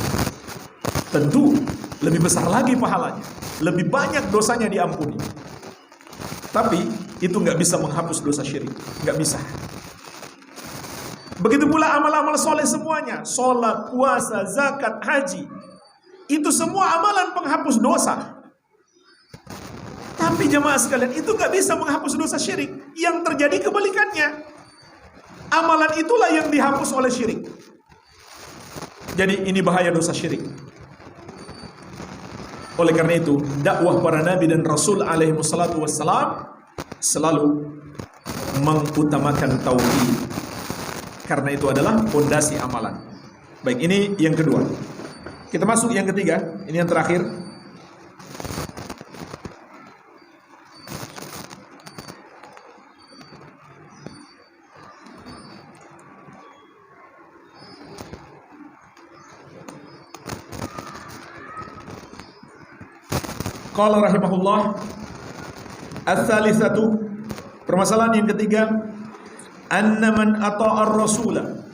Tentu lebih besar lagi pahalanya, lebih banyak dosanya diampuni. Tapi itu nggak bisa menghapus dosa syirik, nggak bisa. Begitu pula amal-amal soleh semuanya, sholat, puasa, zakat, haji, itu semua amalan penghapus dosa. Tapi jemaah sekalian, itu nggak bisa menghapus dosa syirik. Yang terjadi kebalikannya, amalan itulah yang dihapus oleh syirik. Jadi ini bahaya dosa syirik. Oleh karena itu, dakwah para nabi dan rasul alaihi wassalatu wassalam selalu mengutamakan tauhid. Karena itu adalah fondasi amalan. Baik, ini yang kedua. Kita masuk yang ketiga, ini yang terakhir. Qala rahimahullah, ats-tsalitsatu, permasalahan yang ketiga, anna man ata'a ar-rasula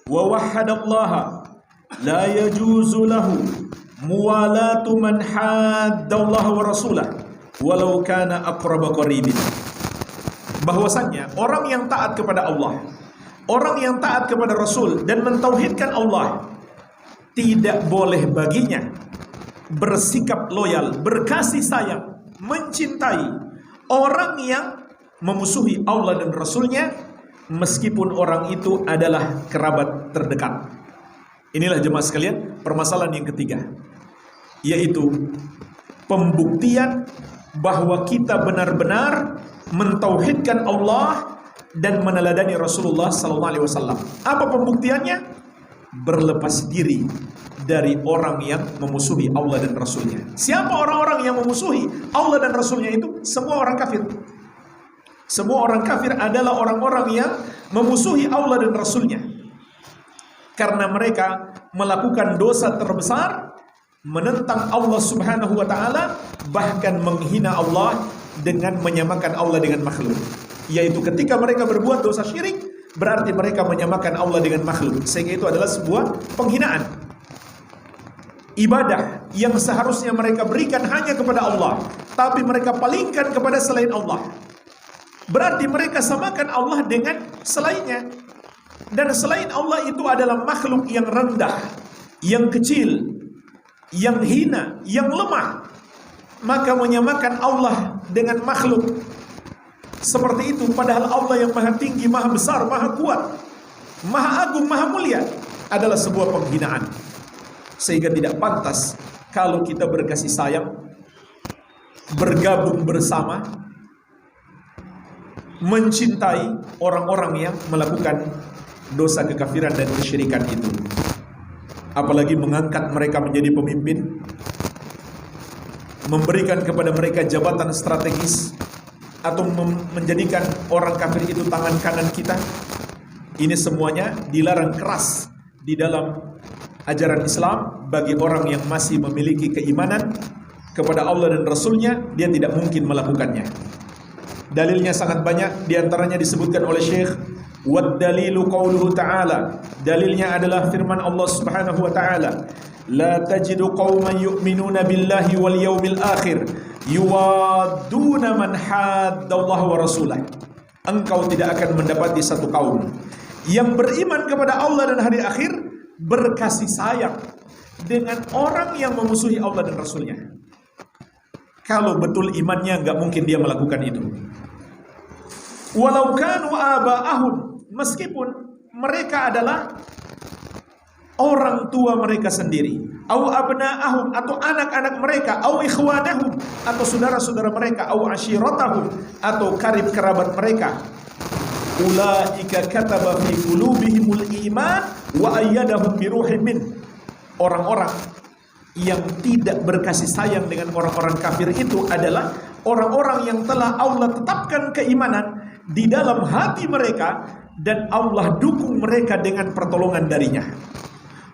wa wahhada Allah la yajuzu lahu muwalatu man haddallaha wa rasulah walau kana aqraba qaribin. Bahwasannya orang yang taat kepada Allah, orang yang taat kepada Rasul dan mentauhidkan Allah, tidak boleh baginya bersikap loyal, berkasih sayang, mencintai orang yang memusuhi Allah dan Rasulnya, meskipun orang itu adalah kerabat terdekat. Inilah jemaah sekalian permasalahan yang ketiga, yaitu pembuktian bahwa kita benar-benar mentauhidkan Allah dan meneladani Rasulullah SAW. Apa pembuktiannya? Berlepas diri dari orang yang memusuhi Allah dan Rasulnya. Siapa orang-orang yang memusuhi Allah dan Rasulnya itu? Semua orang kafir. Semua orang kafir adalah orang-orang yang memusuhi Allah dan Rasulnya, karena mereka melakukan dosa terbesar, menentang Allah Subhanahu wa ta'ala, bahkan menghina Allah dengan menyamakan Allah dengan makhluk. Yaitu ketika mereka berbuat dosa syirik, berarti mereka menyamakan Allah dengan makhluk, sehingga itu adalah sebuah penghinaan. Ibadah yang seharusnya mereka berikan hanya kepada Allah, tapi mereka palingkan kepada selain Allah, berarti mereka samakan Allah dengan selainnya. Dan selain Allah itu adalah makhluk yang rendah, yang kecil, yang hina, yang lemah. Maka menyamakan Allah dengan makhluk seperti itu, padahal Allah yang maha tinggi, maha besar, maha kuat, maha agung, maha mulia, adalah sebuah penghinaan. Sehingga tidak pantas kalau kita berkasih sayang, bergabung bersama, mencintai orang-orang yang melakukan dosa kekafiran dan kesyirikan itu. Apalagi mengangkat mereka menjadi pemimpin, memberikan kepada mereka jabatan strategis, atau menjadikan orang kafir itu tangan kanan kita. Ini semuanya dilarang keras di dalam ajaran Islam. Bagi orang yang masih memiliki keimanan kepada Allah dan Rasulnya, dia tidak mungkin melakukannya. Dalilnya sangat banyak, diantaranya disebutkan oleh Syekh, wad dalilu qauluhu ta'ala, dalilnya adalah firman Allah Subhanahu wa ta'ala, la tajidu qauman yu'minuna billahi wal yawmil akhir yuwadduna man haddallaha wa rasulah. Engkau tidak akan mendapati satu kaum yang beriman kepada Allah dan hari akhir berkasih sayang dengan orang yang memusuhi Allah dan Rasulnya. Kalau betul imannya, nggak mungkin dia melakukan itu. Walau kanu aba'ahum, meskipun mereka adalah orang tua mereka sendiri, au abna'ahum, atau anak-anak mereka, au ikhwanahum, atau saudara-saudara mereka, au ashiratahum, atau karib kerabat mereka. Ulaika kataba fi qulubihimul iman wa ayyadahum bi ruhin min. Orang-orang yang tidak berkasih sayang dengan orang-orang kafir itu adalah orang-orang yang telah Allah tetapkan keimanan di dalam hati mereka, dan Allah dukung mereka dengan pertolongan darinya.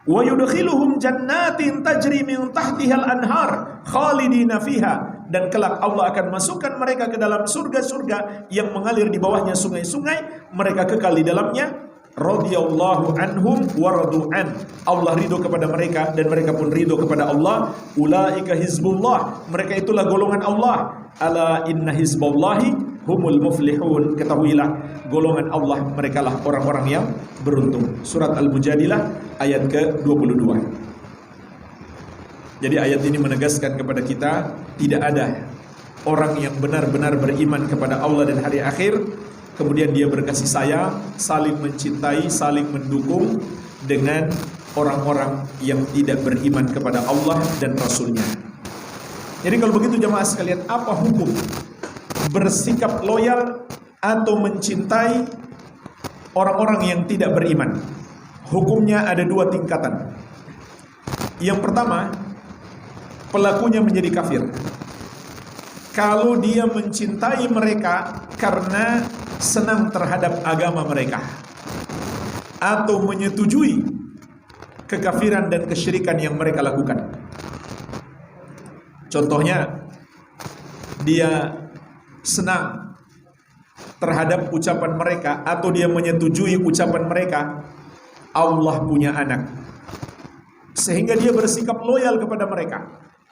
Wa yudkhiluhum jannatin tajri min tahtihal anhar khalidina fiha, dan kelak Allah akan masukkan mereka ke dalam surga-surga yang mengalir di bawahnya sungai-sungai, mereka kekal di dalamnya. Radhiyallahu anhum wa radu'an, Allah ridho kepada mereka dan mereka pun ridho kepada Allah. Ulaika hizbullah, mereka itulah golongan Allah. Ala inna hizballahi humul muflihun, ketahuilah golongan Allah mereka lah orang-orang yang beruntung. Surat Al-Mujadilah ayat ke-22. Jadi ayat ini menegaskan kepada kita, tidak ada orang yang benar-benar beriman kepada Allah dan hari akhir kemudian dia berkasih sayang, saling mencintai, saling mendukung dengan orang-orang yang tidak beriman kepada Allah dan Rasulnya. Jadi kalau begitu jemaah sekalian, apa hukum bersikap loyal atau mencintai orang-orang yang tidak beriman? Hukumnya ada dua tingkatan. Yang pertama, pelakunya menjadi kafir kalau dia mencintai mereka karena senang terhadap agama mereka, atau menyetujui kekafiran dan kesyirikan yang mereka lakukan. Contohnya, dia senang terhadap ucapan mereka, atau dia menyetujui ucapan mereka, Allah punya anak, sehingga dia bersikap loyal kepada mereka,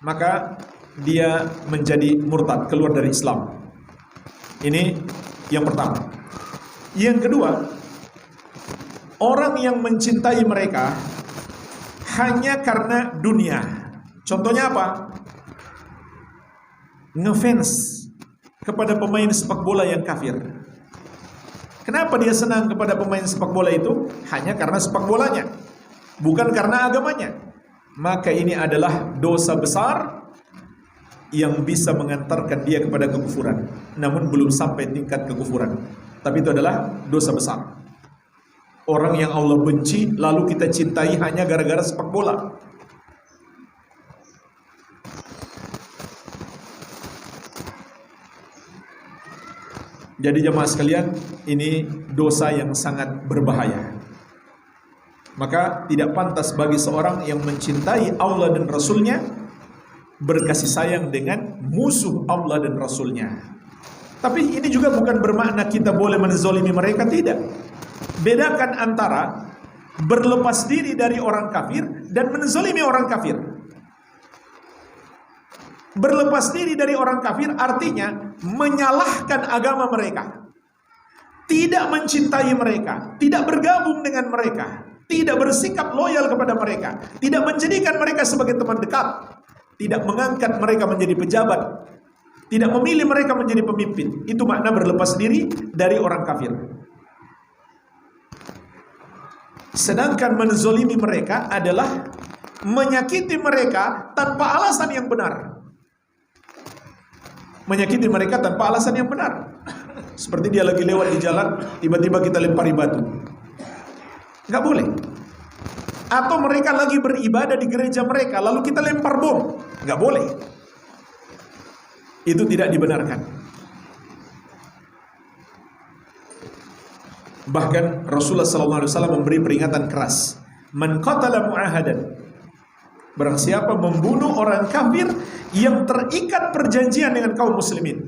maka dia menjadi murtad, keluar dari Islam. Ini yang pertama. Yang kedua, orang yang mencintai mereka hanya karena dunia. Contohnya apa? Ngefans kepada pemain sepak bola yang kafir. Kenapa dia senang kepada pemain sepak bola itu? Hanya karena sepak bolanya, bukan karena agamanya. Maka ini adalah dosa besar yang bisa mengantarkan dia kepada kekufuran. Namun belum sampai tingkat kekufuran, tapi itu adalah dosa besar. Orang yang Allah benci lalu kita cintai hanya gara-gara sepak bola. Jadi jemaah sekalian, ini dosa yang sangat berbahaya. Maka tidak pantas bagi seorang yang mencintai Allah dan Rasulnya berkasih sayang dengan musuh Allah dan Rasulnya. Tapi ini juga bukan bermakna kita boleh menzolimi mereka, tidak. Bedakan antara berlepas diri dari orang kafir dan menzolimi orang kafir. Berlepas diri dari orang kafir artinya menyalahkan agama mereka, tidak mencintai mereka, tidak bergabung dengan mereka, tidak bersikap loyal kepada mereka, tidak menjadikan mereka sebagai teman dekat, tidak mengangkat mereka menjadi pejabat, tidak memilih mereka menjadi pemimpin. Itu makna berlepas diri dari orang kafir. Sedangkan menzolimi mereka adalah menyakiti mereka tanpa alasan yang benar. Menyakiti mereka tanpa alasan yang benar. Seperti dia lagi lewat di jalan, tiba-tiba kita lempari batu. Nggak boleh. Atau mereka lagi beribadah di gereja mereka, lalu kita lempar bom. Nggak boleh. Itu tidak dibenarkan. Bahkan Rasulullah SAW memberi peringatan keras. Man qatala mu'ahadan, barang siapa membunuh orang kafir yang terikat perjanjian dengan kaum muslimin,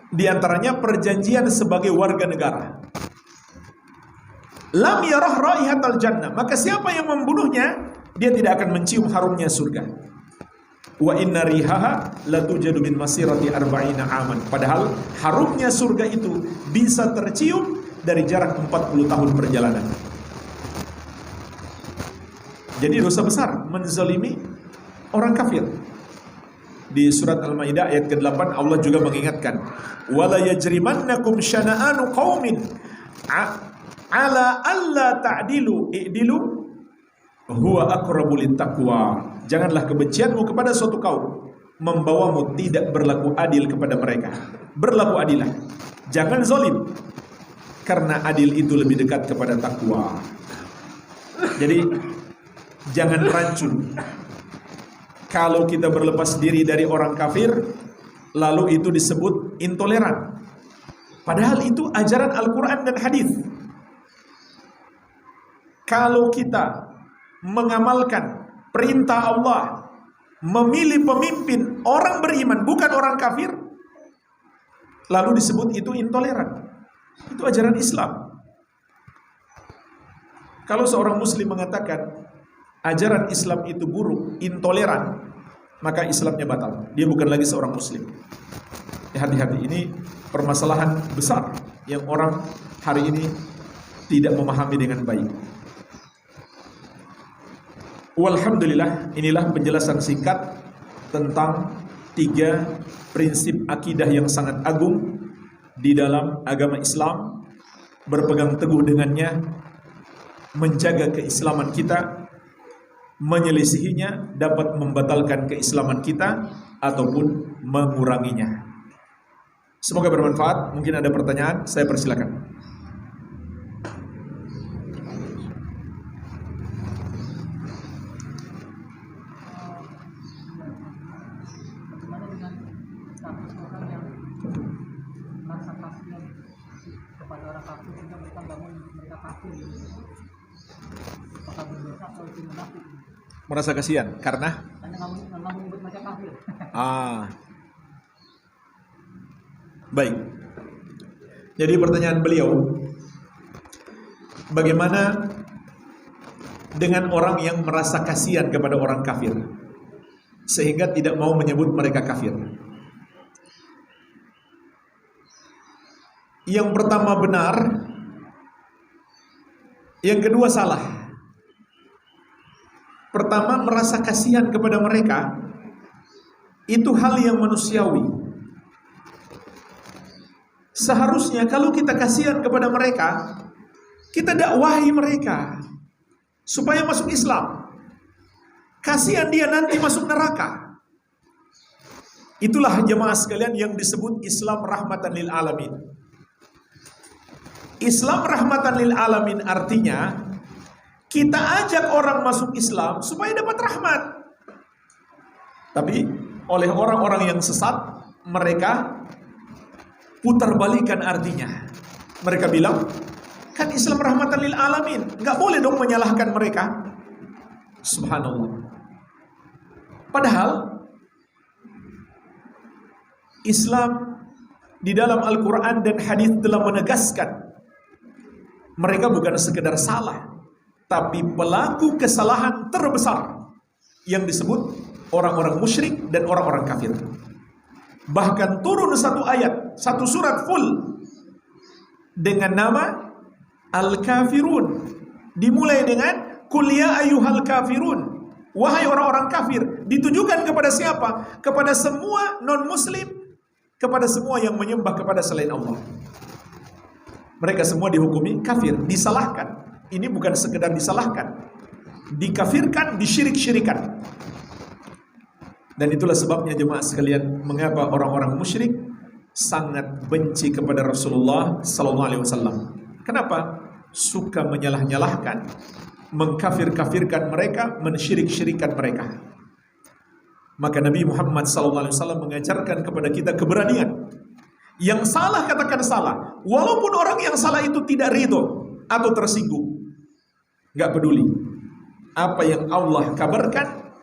di antaranya perjanjian sebagai warga negara, lam yarah raihatal jannah, maka siapa yang membunuhnya, dia tidak akan mencium harumnya surga. Wa inna rihaha latujadu min masirati arba'ina aman, padahal harumnya surga itu bisa tercium dari jarak 40 tahun perjalanan. Jadi dosa besar menzalimi orang kafir. Di surat Al-Maidah ayat ke-8 Allah juga mengingatkan, wala yajrimannakum syana'anu qaumin ala alla ta'dilu i'dilu huwa aqrabu littaqwa. Janganlah kebencianmu kepada suatu kaum membawamu tidak berlaku adil kepada mereka. Berlaku adilah, jangan zalim, karena adil itu lebih dekat kepada takwa. Jadi jangan rancu. Kalau kita berlepas diri dari orang kafir, lalu itu disebut intoleran. Padahal itu ajaran Al-Quran dan hadis. Kalau kita mengamalkan perintah Allah, memilih pemimpin orang beriman bukan orang kafir, lalu disebut itu intoleran. Itu ajaran Islam. Kalau seorang muslim mengatakan ajaran Islam itu buruk, intoleran, maka Islamnya batal. Dia bukan lagi seorang muslim. Hati-hati, ini permasalahan besar yang orang hari ini tidak memahami dengan baik. Walhamdulillah, inilah penjelasan singkat tentang 3 prinsip akidah yang sangat agung di dalam agama Islam. Berpegang teguh dengannya, menjaga keislaman kita, menyelisihinya dapat membatalkan keislaman kita ataupun menguranginya. Semoga bermanfaat. Mungkin ada pertanyaan, saya persilakan. Bagaimana dengan status orang yang merasa kasihan kepada orang kafir sehingga mereka bangun mereka kafir? Apakah berdosa atau itu munafik? Merasa kasihan karena kamu menyebut mereka kafir. Baik. Jadi pertanyaan beliau, bagaimana dengan orang yang merasa kasihan kepada orang kafir, sehingga tidak mau menyebut mereka kafir. Yang pertama benar, yang kedua salah. Pertama, merasa kasihan kepada mereka itu hal yang manusiawi. Seharusnya kalau kita kasihan kepada mereka, kita dakwahi mereka supaya masuk Islam. Kasihan dia nanti masuk neraka. Itulah jemaah sekalian yang disebut Islam rahmatan lil alamin. Islam rahmatan lil alamin artinya kita ajak orang masuk Islam supaya dapat rahmat. Tapi oleh orang-orang yang sesat, mereka putar balikan artinya. Mereka bilang, kan Islam rahmatan lil alamin, nggak boleh dong menyalahkan mereka. Subhanallah. Padahal Islam di dalam Al-Quran dan hadis telah menegaskan mereka bukan sekedar salah, tapi pelaku kesalahan terbesar yang disebut orang-orang musyrik dan orang-orang kafir. Bahkan turun satu ayat, satu surat full dengan nama Al-Kafirun. Dimulai dengan Qul ya ayyuhal kafirun, wahai orang-orang kafir. Ditujukan kepada siapa? Kepada semua non-muslim, kepada semua yang menyembah kepada selain Allah. Mereka semua dihukumi kafir, disalahkan. Ini bukan sekedar disalahkan, dikafirkan, disyirik-syirikan. Dan itulah sebabnya jemaah sekalian, mengapa orang-orang musyrik sangat benci kepada Rasulullah SAW. Kenapa? Suka menyalah-nyalahkan, mengkafir-kafirkan mereka, mensyirik-syirikan mereka. Maka Nabi Muhammad SAW mengajarkan kepada kita keberanian. Yang salah katakan salah, walaupun orang yang salah itu tidak ridho atau tersinggung, nggak peduli. Apa yang Allah kabarkan,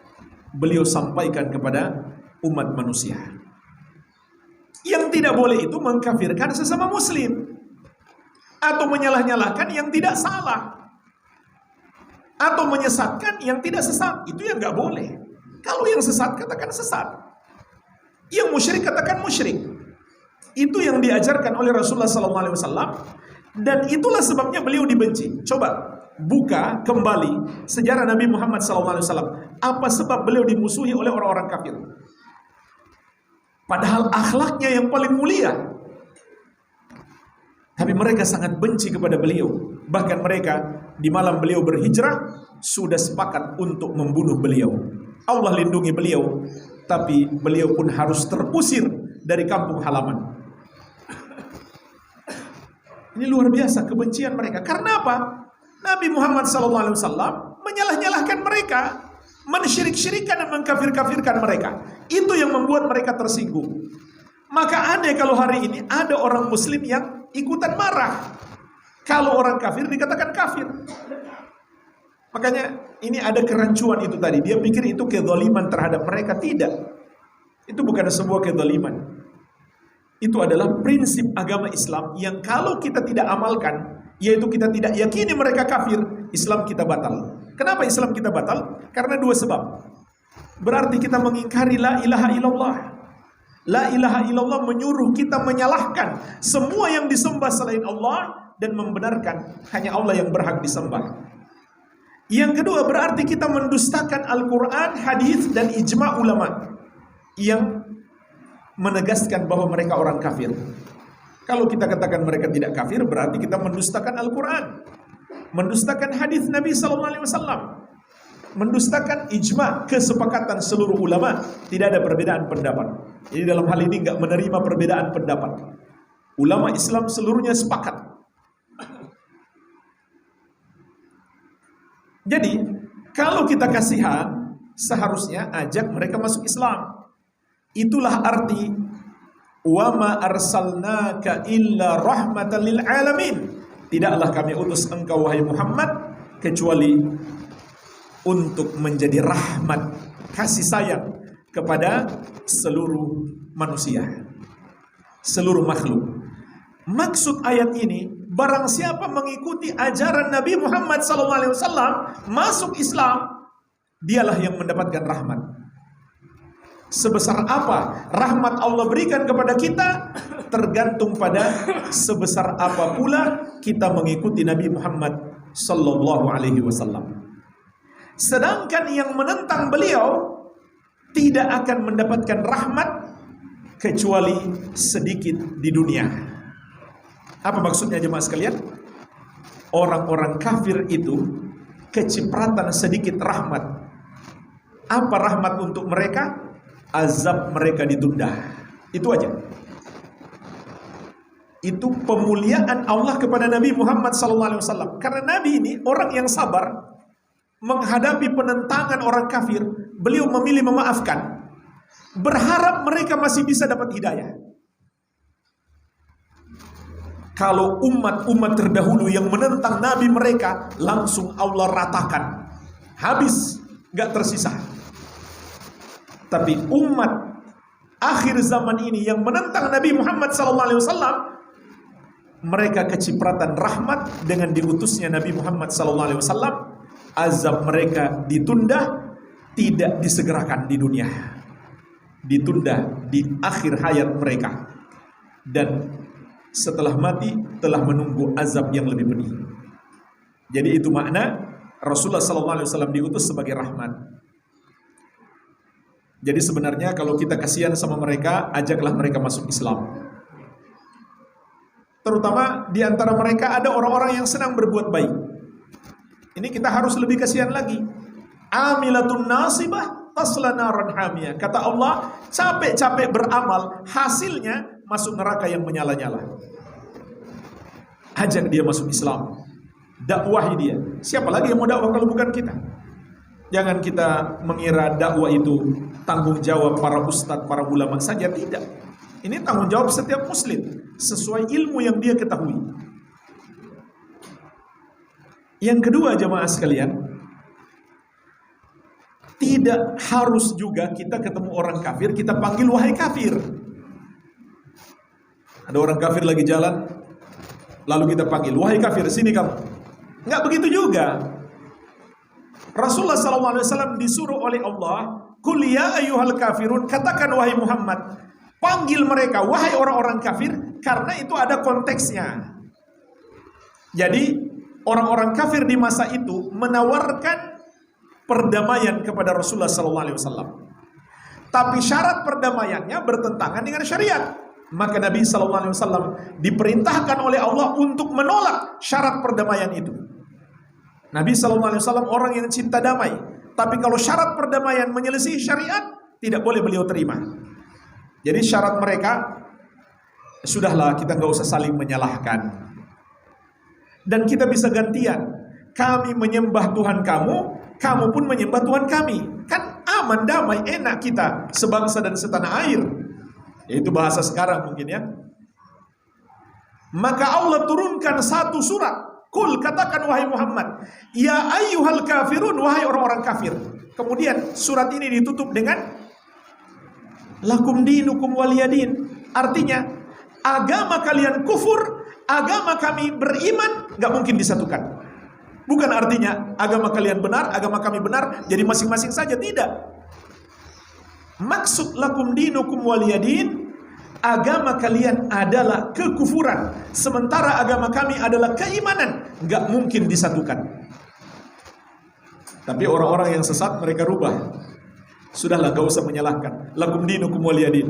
beliau sampaikan kepada umat manusia. Yang tidak boleh itu mengkafirkan sesama muslim, atau menyalah-nyalahkan yang tidak salah, atau menyesatkan yang tidak sesat. Itu yang nggak boleh. Kalau yang sesat katakan sesat, yang musyrik katakan musyrik. Itu yang diajarkan oleh Rasulullah SAW, dan itulah sebabnya beliau dibenci. Coba buka kembali sejarah Nabi Muhammad SAW. Apa sebab beliau dimusuhi oleh orang-orang kafir? Padahal akhlaknya yang paling mulia, tapi mereka sangat benci kepada beliau. Bahkan mereka di malam beliau berhijrah sudah sepakat untuk membunuh beliau. Allah lindungi beliau, tapi beliau pun harus terusir dari kampung halaman. Ini luar biasa kebencian mereka. Karena apa? Nabi Muhammad SAW menyalah-nyalahkan mereka, mensyirik-syirikan dan mengkafir-kafirkan mereka. Itu yang membuat mereka tersinggung. Maka andai kalau hari ini ada orang muslim yang ikutan marah kalau orang kafir dikatakan kafir. Makanya ini ada kerancuan itu tadi. Dia pikir itu kezaliman terhadap mereka. Tidak. Itu bukan sebuah kezaliman. Itu adalah prinsip agama Islam yang kalau kita tidak amalkan, yaitu kita tidak yakini mereka kafir, Islam kita batal. Kenapa Islam kita batal? Karena dua sebab. Berarti kita mengingkari la ilaha illallah. La ilaha illallah menyuruh kita menyalahkan semua yang disembah selain Allah dan membenarkan hanya Allah yang berhak disembah. Yang kedua, berarti kita mendustakan Al-Quran, hadis dan ijma' ulama yang menegaskan bahwa mereka orang kafir. Kalau kita katakan mereka tidak kafir, berarti kita mendustakan Al-Quran, mendustakan hadis Nabi SAW, mendustakan ijma', kesepakatan seluruh ulama. Tidak ada perbedaan pendapat. Jadi dalam hal ini nggak menerima perbedaan pendapat. Ulama Islam seluruhnya sepakat. Jadi kalau kita kasihan, seharusnya ajak mereka masuk Islam. Itulah arti wa ma arsalnaka illa rahmatan lil alamin. Tidaklah kami utus engkau wahai Muhammad kecuali untuk menjadi rahmat, kasih sayang kepada seluruh manusia, seluruh makhluk. Maksud ayat ini barang siapa mengikuti ajaran Nabi Muhammad SAW, masuk Islam, dialah yang mendapatkan rahmat. Sebesar apa rahmat Allah berikan kepada kita tergantung pada sebesar apa pula kita mengikuti Nabi Muhammad SAW. Sedangkan yang menentang beliau tidak akan mendapatkan rahmat kecuali sedikit di dunia. Apa maksudnya jemaah sekalian? Orang-orang kafir itu kecipratan sedikit rahmat. Apa rahmat untuk mereka? Azab mereka ditunda. Itu aja. Itu pemuliaan Allah kepada Nabi Muhammad SAW. Karena Nabi ini orang yang sabar menghadapi penentangan orang kafir. Beliau memilih memaafkan, berharap mereka masih bisa dapat hidayah. Kalau umat-umat terdahulu yang menentang Nabi mereka, langsung Allah ratakan, habis, gak tersisa. Tapi umat akhir zaman ini yang menentang Nabi Muhammad SAW, mereka kecipratan rahmat dengan diutusnya Nabi Muhammad SAW. Azab mereka ditunda, tidak disegerakan di dunia, ditunda di akhir hayat mereka, dan setelah mati telah menunggu azab yang lebih pedih. Jadi itu makna Rasulullah SAW diutus sebagai rahmat. Jadi sebenarnya kalau kita kasihan sama mereka, ajaklah mereka masuk Islam. Terutama di antara mereka ada orang-orang yang senang berbuat baik. Ini kita harus lebih kasihan lagi. Amilatun nasibah tasla naran hamiyah. Kata Allah, capek-capek beramal, hasilnya masuk neraka yang menyala-nyala. Ajak dia masuk Islam, dakwahi dia. Siapa lagi yang mau dakwah kalau bukan kita? Jangan kita mengira dakwah itu tanggung jawab para ustadz, para ulama saja. Tidak. Ini tanggung jawab setiap muslim sesuai ilmu yang dia ketahui. Yang kedua jemaah sekalian, tidak harus juga kita ketemu orang kafir kita panggil wahai kafir. Ada orang kafir lagi jalan, lalu kita panggil wahai kafir, sini kamu. Enggak begitu juga. Rasulullah SAW disuruh oleh Allah, "Qul ya ayyuhal kafirun," katakan wahai Muhammad, panggil mereka wahai orang-orang kafir, karena itu ada konteksnya. Jadi orang-orang kafir di masa itu menawarkan perdamaian kepada Rasulullah SAW. Tapi syarat perdamaiannya bertentangan dengan syariat. Maka Nabi SAW diperintahkan oleh Allah untuk menolak syarat perdamaian itu. Nabi SAW orang yang cinta damai, tapi kalau syarat perdamaian menyelesaikan syariat, tidak boleh beliau terima. Jadi syarat mereka, sudahlah kita nggak usah saling menyalahkan. Dan kita bisa gantian, kami menyembah Tuhan kamu, kamu pun menyembah Tuhan kami. Kan aman, damai, enak kita sebangsa dan setanah air. Itu bahasa sekarang mungkin ya. Maka Allah turunkan satu surat. Kul, katakan wahai Muhammad, ya ayyuhal kafirun, wahai orang-orang kafir. Kemudian surat ini ditutup dengan lakum dinukum waliyadin. Artinya agama kalian kufur, agama kami beriman, gak mungkin disatukan. Bukan artinya agama kalian benar, agama kami benar, jadi masing-masing saja. Tidak. Maksud lakum dinukum waliyadin, agama kalian adalah kekufuran, sementara agama kami adalah keimanan. Gak mungkin disatukan. Tapi orang-orang yang sesat mereka rubah. Sudahlah, gak usah menyalahkan. Lakum dinukum waliyadin.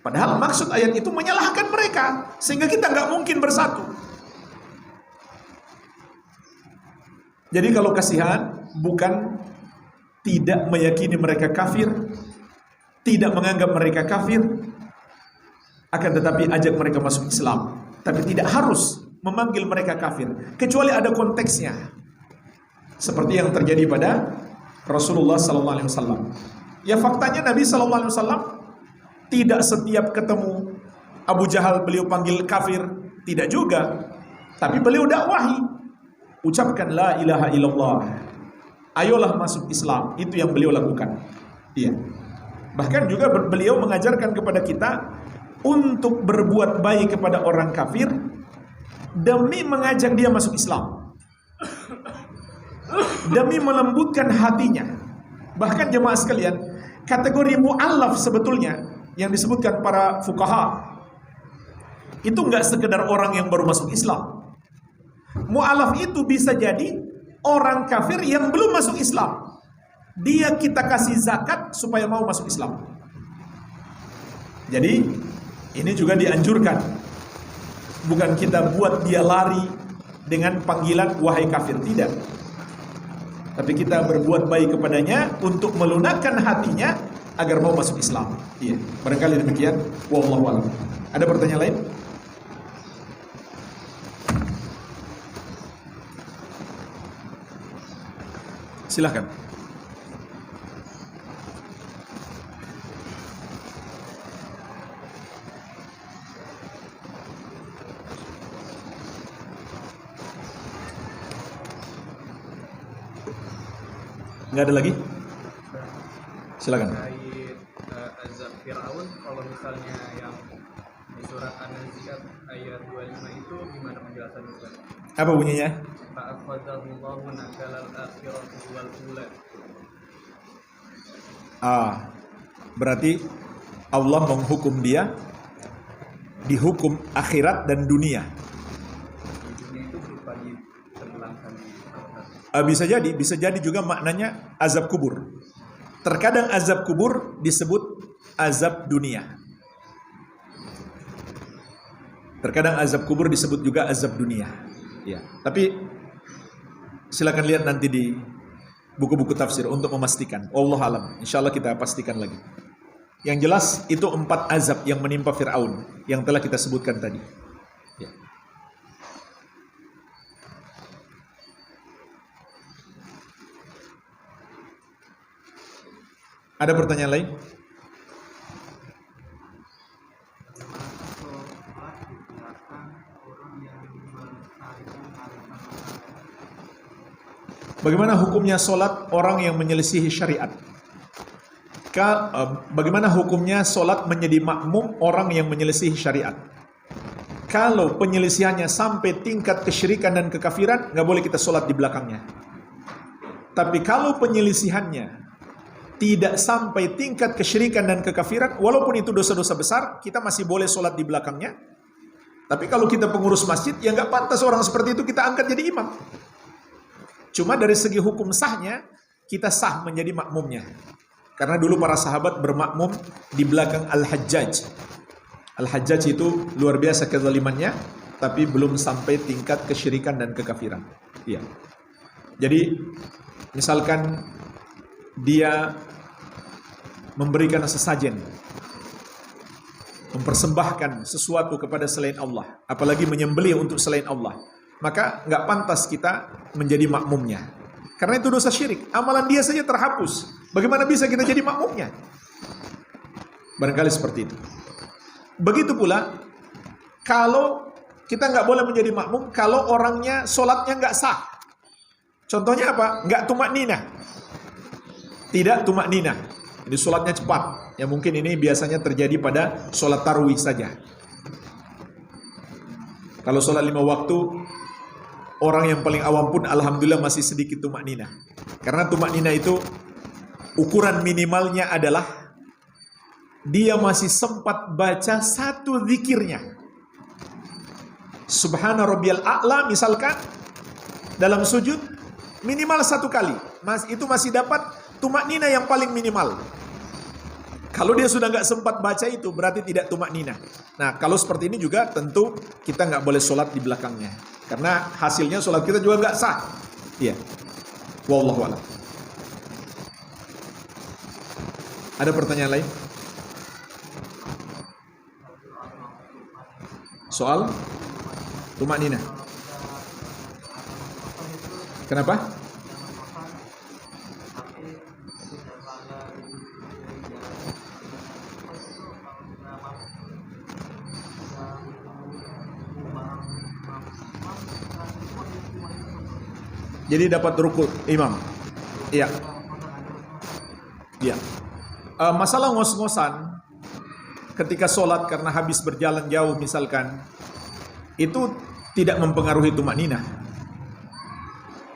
Padahal maksud ayat itu menyalahkan mereka, sehingga kita gak mungkin bersatu. Jadi kalau kasihan, bukan tidak meyakini mereka kafir, tidak menganggap mereka kafir, akan tetapi ajak mereka masuk Islam. Tapi tidak harus memanggil mereka kafir, kecuali ada konteksnya. Seperti yang terjadi pada Rasulullah SAW. Ya faktanya Nabi SAW tidak setiap ketemu Abu Jahal beliau panggil kafir, tidak juga. Tapi beliau dakwahi, ucapkan la ilaha illallah, ayolah masuk Islam. Itu yang beliau lakukan. Iya. Bahkan juga beliau mengajarkan kepada kita untuk berbuat baik kepada orang kafir demi mengajak dia masuk Islam, demi melembutkan hatinya. Bahkan jemaah sekalian, kategori mu'allaf sebetulnya yang disebutkan para fuqaha itu nggak sekedar orang yang baru masuk Islam. Mu'allaf itu bisa jadi orang kafir yang belum masuk Islam. Dia kita kasih zakat supaya mau masuk Islam. Jadi ini juga dianjurkan. Bukan kita buat dia lari dengan panggilan wahai kafir, tidak. Tapi kita berbuat baik kepadanya untuk melunakkan hatinya agar mau masuk Islam. Iya, barangkali demikian. Wallahu a'lam. Ada pertanyaan lain? Silahkan. Nggak ada lagi? Silakan. Terkait azab Fir'aun, kalau misalnya yang di surat An-Nazi'at ayat 25 itu gimana penjelasannya Ustaz? Apa bunyinya? Fa'akhadhahullahu nakalal akhirati wal ula. Berarti Allah menghukum dia dihukum akhirat dan dunia. Di dunia itu berupa ditenggelamkan di lautan. Bisa jadi juga maknanya azab kubur. Terkadang azab kubur disebut azab dunia. Terkadang azab kubur disebut juga azab dunia. Ya, tapi silakan lihat nanti di buku-buku tafsir untuk memastikan. Wallahu alam. Insyaallah kita pastikan lagi. Yang jelas itu 4 azab yang menimpa Fir'aun yang telah kita sebutkan tadi. Ya. Ada pertanyaan lain? Bagaimana hukumnya solat orang yang menyelisihi syariat? Bagaimana hukumnya solat menjadi makmum orang yang menyelisihi syariat? Kalau penyelisihannya sampai tingkat kesyirikan dan kekafiran, nggak boleh kita solat di belakangnya. Tapi kalau penyelisihannya tidak sampai tingkat kesyirikan dan kekafiran, walaupun itu dosa-dosa besar, kita masih boleh solat di belakangnya. Tapi kalau kita pengurus masjid, ya nggak pantas orang seperti itu kita angkat jadi imam. Cuma dari segi hukum sahnya, kita sah menjadi makmumnya. Karena dulu para sahabat bermakmum di belakang Al-Hajjaj. Al-Hajjaj itu luar biasa kezalimannya, tapi belum sampai tingkat kesyirikan dan kekafiran. Iya. Jadi, misalkan dia memberikan sesajen, mempersembahkan sesuatu kepada selain Allah, apalagi menyembelih untuk selain Allah, maka nggak pantas kita menjadi makmumnya. Karena itu dosa syirik. Amalan dia saja terhapus. Bagaimana bisa kita jadi makmumnya? Barangkali seperti itu. Begitu pula, kalau kita nggak boleh menjadi makmum kalau orangnya sholatnya nggak sah. Contohnya apa? Nggak tumak ninah. Tidak tumak ninah. Ini sholatnya cepat. Ya mungkin ini biasanya terjadi pada sholat tarawih saja. Kalau sholat 5 waktu, orang yang paling awam pun alhamdulillah masih sedikit tumak ninah. Karena tumak ninah itu ukuran minimalnya adalah dia masih sempat baca satu zikirnya. Subhana rabbiyal a'la misalkan dalam sujud minimal 1 kali. Itu masih dapat tumak ninah yang paling minimal. Kalau dia sudah nggak sempat baca itu berarti tidak tumak ninah. Nah kalau seperti ini juga tentu kita nggak boleh sholat di belakangnya. Karena hasilnya sholat kita juga nggak sah. Iya. Wallahu a'lam. Ada pertanyaan lain? Soal tumak ninah. Kenapa? Jadi dapat rukuk imam. Iya. Iya. Masalah ngos-ngosan ketika sholat karena habis berjalan jauh misalkan, itu tidak mempengaruhi tumakninah.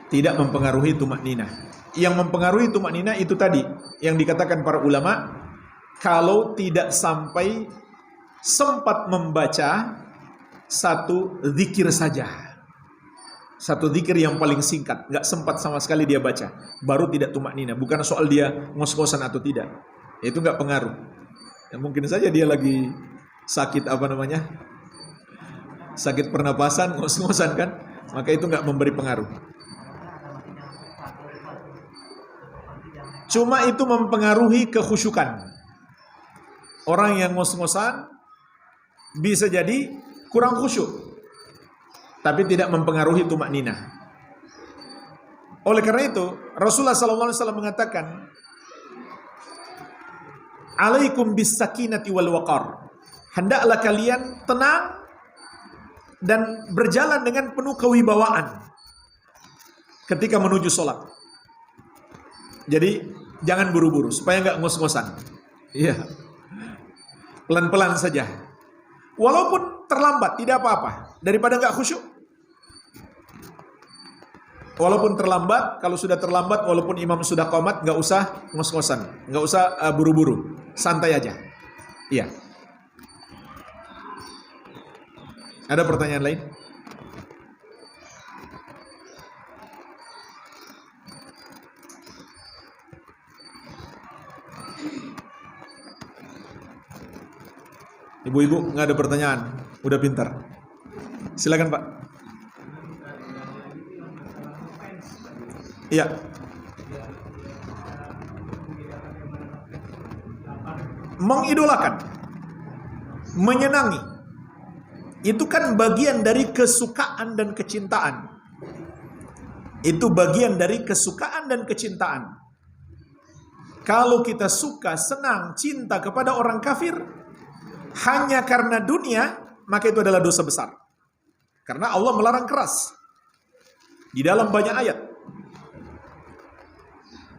Tidak mempengaruhi tumakninah. Yang mempengaruhi tumakninah itu tadi yang dikatakan para ulama, kalau tidak sampai sempat membaca satu zikir saja, satu zikir yang paling singkat, nggak sempat sama sekali dia baca, baru tidak tumakninah. Bukan soal dia ngos-ngosan atau tidak, itu nggak pengaruh. Ya, mungkin saja dia lagi sakit sakit pernapasan, ngos-ngosan kan, maka itu nggak memberi pengaruh. Cuma itu mempengaruhi kekhusyukan. Orang yang ngos-ngosan bisa jadi kurang khusyuk, tapi tidak mempengaruhi tumakninah. Oleh karena itu, Rasulullah SAW mengatakan, "Alaikum bis sakinati wal waqar." Hendaklah kalian tenang dan berjalan dengan penuh kewibawaan ketika menuju sholat. Jadi jangan buru-buru supaya nggak ngos-ngosan. Iya. Pelan-pelan saja. Walaupun terlambat tidak apa-apa, daripada nggak khusyuk. Walaupun terlambat, kalau sudah terlambat, walaupun imam sudah qomat, nggak usah ngos-ngosan, nggak usah buru-buru, santai aja. Iya. Ada pertanyaan lain? Ibu-ibu nggak ada pertanyaan, udah pintar. Silakan Pak. Iya. Mengidolakan, menyenangi, itu kan bagian dari kesukaan dan kecintaan. Itu bagian dari kesukaan dan kecintaan. Kalau kita suka, senang, cinta kepada orang kafir hanya karena dunia, maka itu adalah dosa besar. Karena Allah melarang keras di dalam banyak ayat.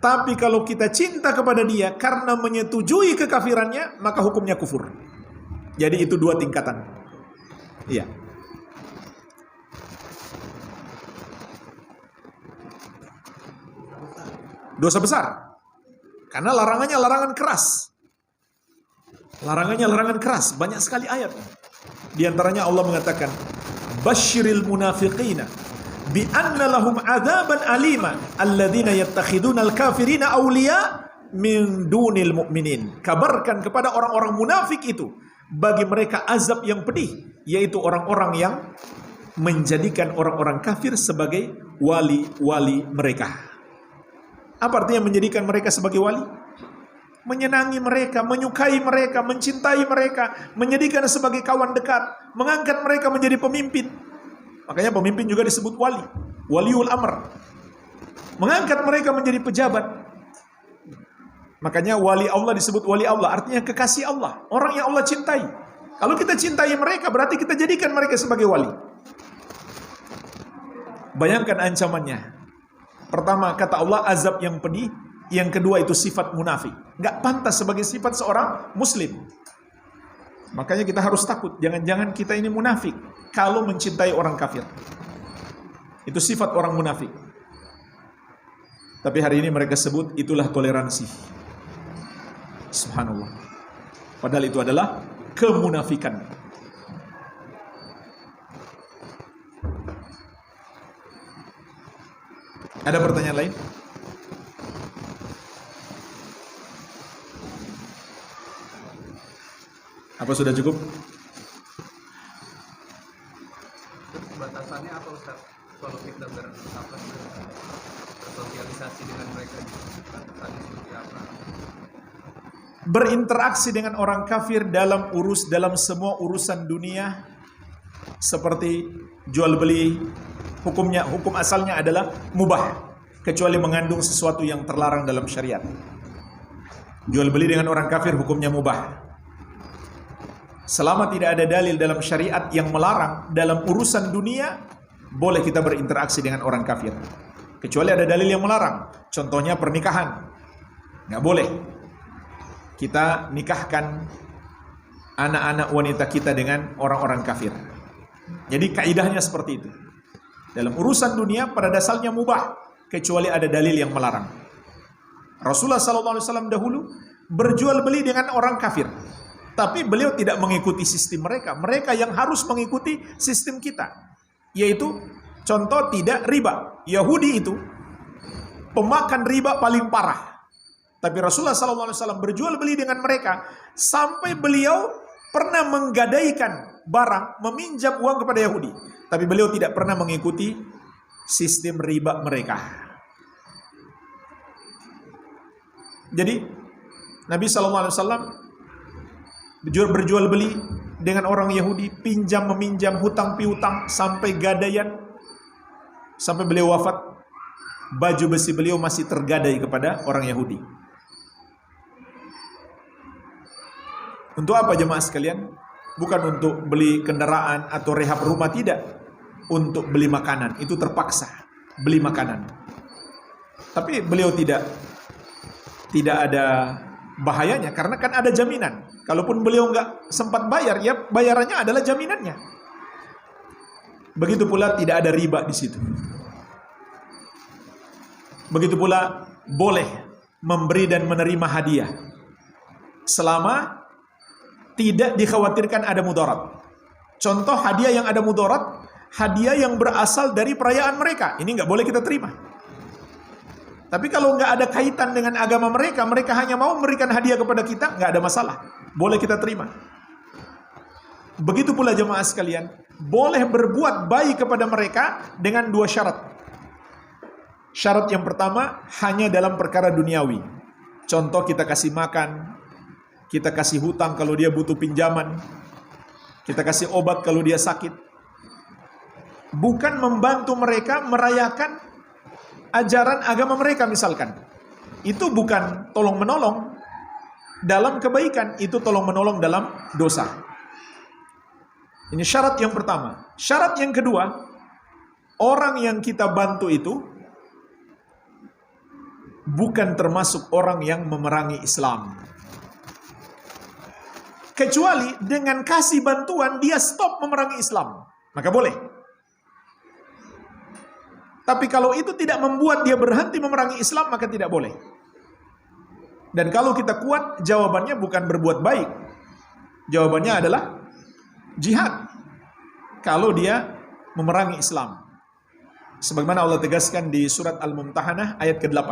Tapi kalau kita cinta kepada dia karena menyetujui kekafirannya, maka hukumnya kufur. Jadi itu dua tingkatan. Iya. Dosa besar. Karena larangannya larangan keras. Larangannya larangan keras, banyak sekali ayat. Di antaranya Allah mengatakan, "Basyiril munafiqina bi anna lahum 'adzaban alima alladzina yattakhidunal kafirina awliya min dunil mu'minin." Kabarkan kepada orang-orang munafik itu, bagi mereka azab yang pedih, yaitu orang-orang yang menjadikan orang-orang kafir sebagai wali-wali mereka. Apa artinya menjadikan mereka sebagai wali? Menyenangi mereka, menyukai mereka, mencintai mereka, menjadikan sebagai kawan dekat, mengangkat mereka menjadi pemimpin. Makanya pemimpin juga disebut wali, waliul amr. Mengangkat mereka menjadi pejabat. Makanya wali Allah disebut wali Allah, artinya kekasih Allah, orang yang Allah cintai. Kalau kita cintai mereka, berarti kita jadikan mereka sebagai wali. Bayangkan ancamannya. Pertama, kata Allah, azab yang pedih. Yang kedua itu sifat munafik. Nggak pantas sebagai sifat seorang muslim. Makanya kita harus takut. Jangan-jangan kita ini munafik kalau mencintai orang kafir. Itu sifat orang munafik. Tapi hari ini mereka sebut itulah toleransi. Subhanallah. Padahal itu adalah kemunafikan. Ada pertanyaan lain? Apa sudah cukup? Batasannya apa Ustaz? Kalau kita bersosialisasi dengan mereka, batasannya seperti apa? Berinteraksi dengan orang kafir dalam semua urusan dunia, seperti jual beli, hukum asalnya adalah mubah, kecuali mengandung sesuatu yang terlarang dalam syariat. Jual beli dengan orang kafir hukumnya mubah. Selama tidak ada dalil dalam syariat yang melarang dalam urusan dunia, boleh kita berinteraksi dengan orang kafir. Kecuali ada dalil yang melarang. Contohnya pernikahan. Nggak boleh kita nikahkan anak-anak wanita kita dengan orang-orang kafir. Jadi kaidahnya seperti itu. Dalam urusan dunia pada dasarnya mubah kecuali ada dalil yang melarang. Rasulullah SAW dahulu berjual beli dengan orang kafir, tapi beliau tidak mengikuti sistem mereka. Mereka yang harus mengikuti sistem kita, yaitu contoh tidak riba. Yahudi itu pemakan riba paling parah, tapi Rasulullah SAW berjual beli dengan mereka sampai beliau pernah menggadaikan barang, meminjam uang kepada Yahudi, tapi beliau tidak pernah mengikuti sistem riba mereka. Jadi Nabi SAW berjual beli dengan orang Yahudi, pinjam meminjam, hutang piutang sampai gadaian, sampai beliau wafat baju besi beliau masih tergadai kepada orang Yahudi. Untuk apa jemaah sekalian? Bukan untuk beli kendaraan atau rehab rumah, tidak. Untuk beli makanan, itu terpaksa beli makanan. Tapi beliau tidak ada bahayanya karena kan ada jaminan. Kalaupun beliau nggak sempat bayar, ya bayarannya adalah jaminannya. Begitu pula tidak ada riba di situ. Begitu pula boleh memberi dan menerima hadiah selama tidak dikhawatirkan ada mudarat. Contoh hadiah yang ada mudarat, hadiah yang berasal dari perayaan mereka, ini nggak boleh kita terima. Tapi kalau nggak ada kaitan dengan agama mereka, mereka hanya mau memberikan hadiah kepada kita, nggak ada masalah, boleh kita terima. Begitu pula jemaah sekalian, boleh berbuat baik kepada mereka dengan dua syarat. Syarat yang pertama hanya dalam perkara duniawi. Contoh kita kasih makan, kita kasih hutang kalau dia butuh pinjaman, kita kasih obat kalau dia sakit. Bukan membantu mereka merayakan ajaran agama mereka misalkan. Itu bukan tolong menolong dalam kebaikan, itu tolong menolong dalam dosa. Ini syarat yang pertama. Syarat yang kedua, orang yang kita bantu itu bukan termasuk orang yang memerangi Islam. Kecuali dengan kasih bantuan dia stop memerangi Islam, maka boleh. Tapi kalau itu tidak membuat dia berhenti memerangi Islam, maka tidak boleh. Dan kalau kita kuat, jawabannya bukan berbuat baik. Jawabannya adalah jihad. Kalau dia memerangi Islam. Sebagaimana Allah tegaskan di surat Al-Mumtahanah ayat ke-8.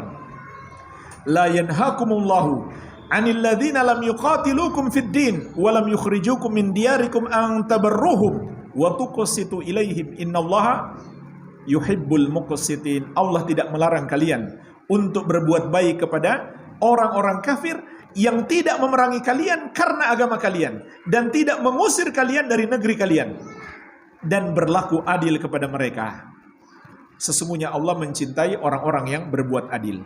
La yanhakumullahu 'anil ladzina lam yuqatilukum fid din wa lam yukhrijukum min diyarikum an tabarruhum wa tuqsitu ilaihim innallaha yuhibbul muqsitin. Allah tidak melarang kalian untuk berbuat baik kepada orang-orang kafir yang tidak memerangi kalian karena agama kalian dan tidak mengusir kalian dari negeri kalian, dan berlaku adil kepada mereka. Sesungguhnya Allah mencintai orang-orang yang berbuat adil.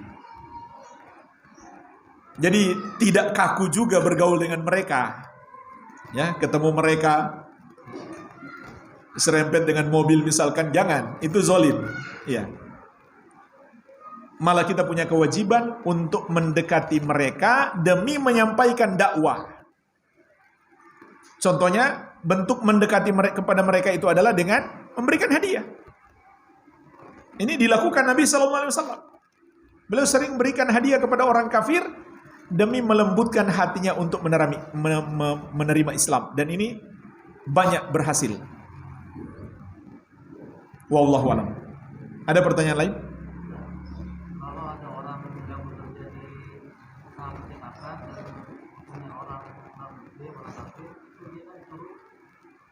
Jadi tidak kaku juga bergaul dengan mereka. Ya, ketemu mereka serempet dengan mobil misalkan, jangan, itu zalim. Ya. Malah kita punya kewajiban untuk mendekati mereka demi menyampaikan dakwah. Contohnya, bentuk mendekati mereka kepada mereka itu adalah dengan memberikan hadiah. Ini dilakukan Nabi SAW. Beliau sering berikan hadiah kepada orang kafir demi melembutkan hatinya untuk menerima Islam. Dan ini banyak berhasil. Wallahu a'lam. Ada pertanyaan lain? Kalau ada orang yang bekerja di usaha percetakan dan punya orang dia orang kafir, itu dia kan suruh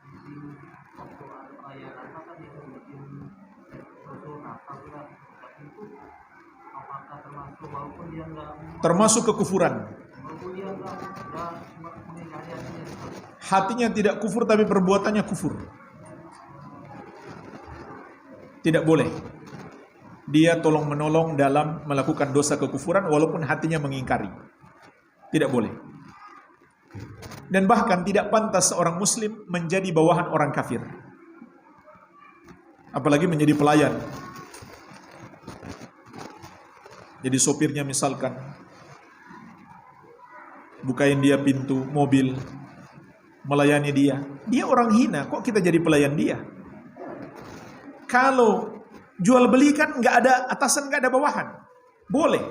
bikin waktu ada perayaan apa dia suruh bikin susu nakal juga. Itu apakah termasuk walaupun dia nggak Termasuk kekufuran. walaupun dia nggak mengingkari hatinya, Hatinya tidak kufur tapi perbuatannya kufur. Tidak boleh. Dia tolong menolong dalam melakukan dosa kekufuran walaupun hatinya mengingkari. Tidak boleh. Dan bahkan tidak pantas seorang muslim menjadi bawahan orang kafir. Apalagi menjadi pelayan. Jadi sopirnya misalkan, bukain dia pintu mobil, melayani dia. Dia orang hina, kok kita jadi pelayan dia? kalau jual beli kan nggak ada atasan, nggak ada bawahan, boleh.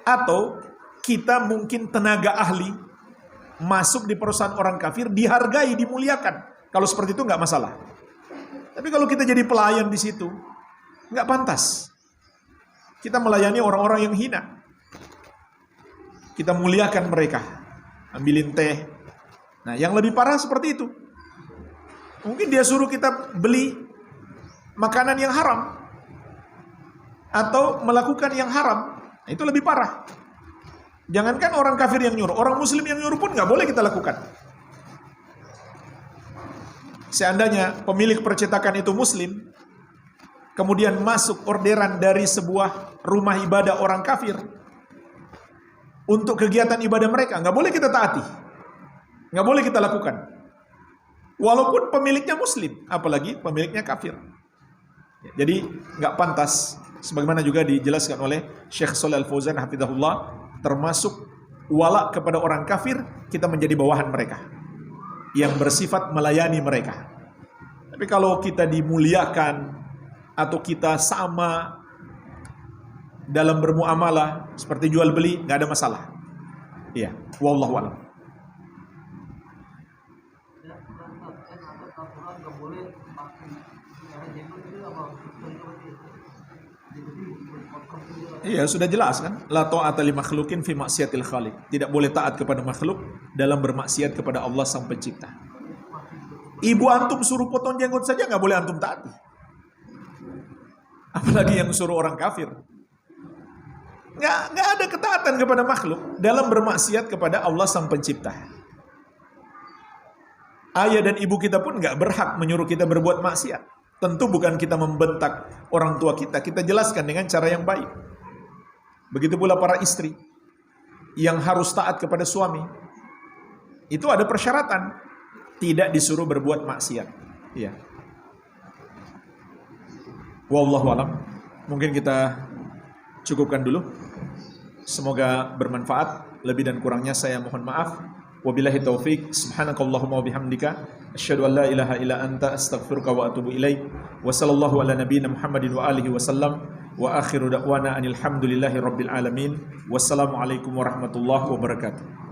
Atau kita mungkin tenaga ahli masuk di perusahaan orang kafir, dihargai, dimuliakan. Kalau seperti itu nggak masalah. Tapi kalau kita jadi pelayan di situ, nggak pantas. Kita melayani orang-orang yang hina. Kita muliakan mereka, ambilin teh. Nah, yang lebih parah seperti itu. Mungkin dia suruh kita beli makanan yang haram atau melakukan yang haram. Nah, itu lebih parah. Jangankan orang kafir yang nyuruh, orang muslim yang nyuruh pun nggak boleh kita lakukan. Seandainya pemilik percetakan itu muslim, kemudian masuk orderan dari sebuah rumah ibadah orang kafir untuk kegiatan ibadah mereka, nggak boleh kita taati, nggak boleh kita lakukan. Walaupun pemiliknya muslim, apalagi pemiliknya kafir. Jadi nggak pantas, sebagaimana juga dijelaskan oleh Syekh Shalih Al-Fauzan hafizahullah, termasuk wala kepada orang kafir, kita menjadi bawahan mereka yang bersifat melayani mereka. Tapi kalau kita dimuliakan atau kita sama dalam bermuamalah seperti jual beli, nggak ada masalah. Iya, wallahu a'lam. Iya, sudah jelas kan? La ta'ata li makhluqin fi maksiatil khaliq. Tidak boleh taat kepada makhluk dalam bermaksiat kepada Allah Sang Pencipta. Ibu antum suruh potong jenggot saja nggak boleh antum taati. Apalagi yang suruh orang kafir. Nggak ada ketaatan kepada makhluk dalam bermaksiat kepada Allah Sang Pencipta. Ayah dan ibu kita pun nggak berhak menyuruh kita berbuat maksiat. Tentu bukan kita membentak orang tua kita jelaskan dengan cara yang baik. Begitu pula para istri yang harus taat kepada suami. Itu ada persyaratan, tidak disuruh berbuat maksiat. Iya. Wallahu a'lam. Mungkin kita cukupkan dulu. Semoga bermanfaat. Lebih dan kurangnya saya mohon maaf. Wabillahi taufik. Subhanakallahumma wabihamdika asyhadu an la ilaha illa anta astaghfiruka wa atubu ilaik. Wa sallallahu ala nabiyyina Muhammadin wa alihi wasallam. Wa akhiru da'wana anil hamdulillahi rabbil alamin. Wassalamualaikum warahmatullahi wabarakatuh.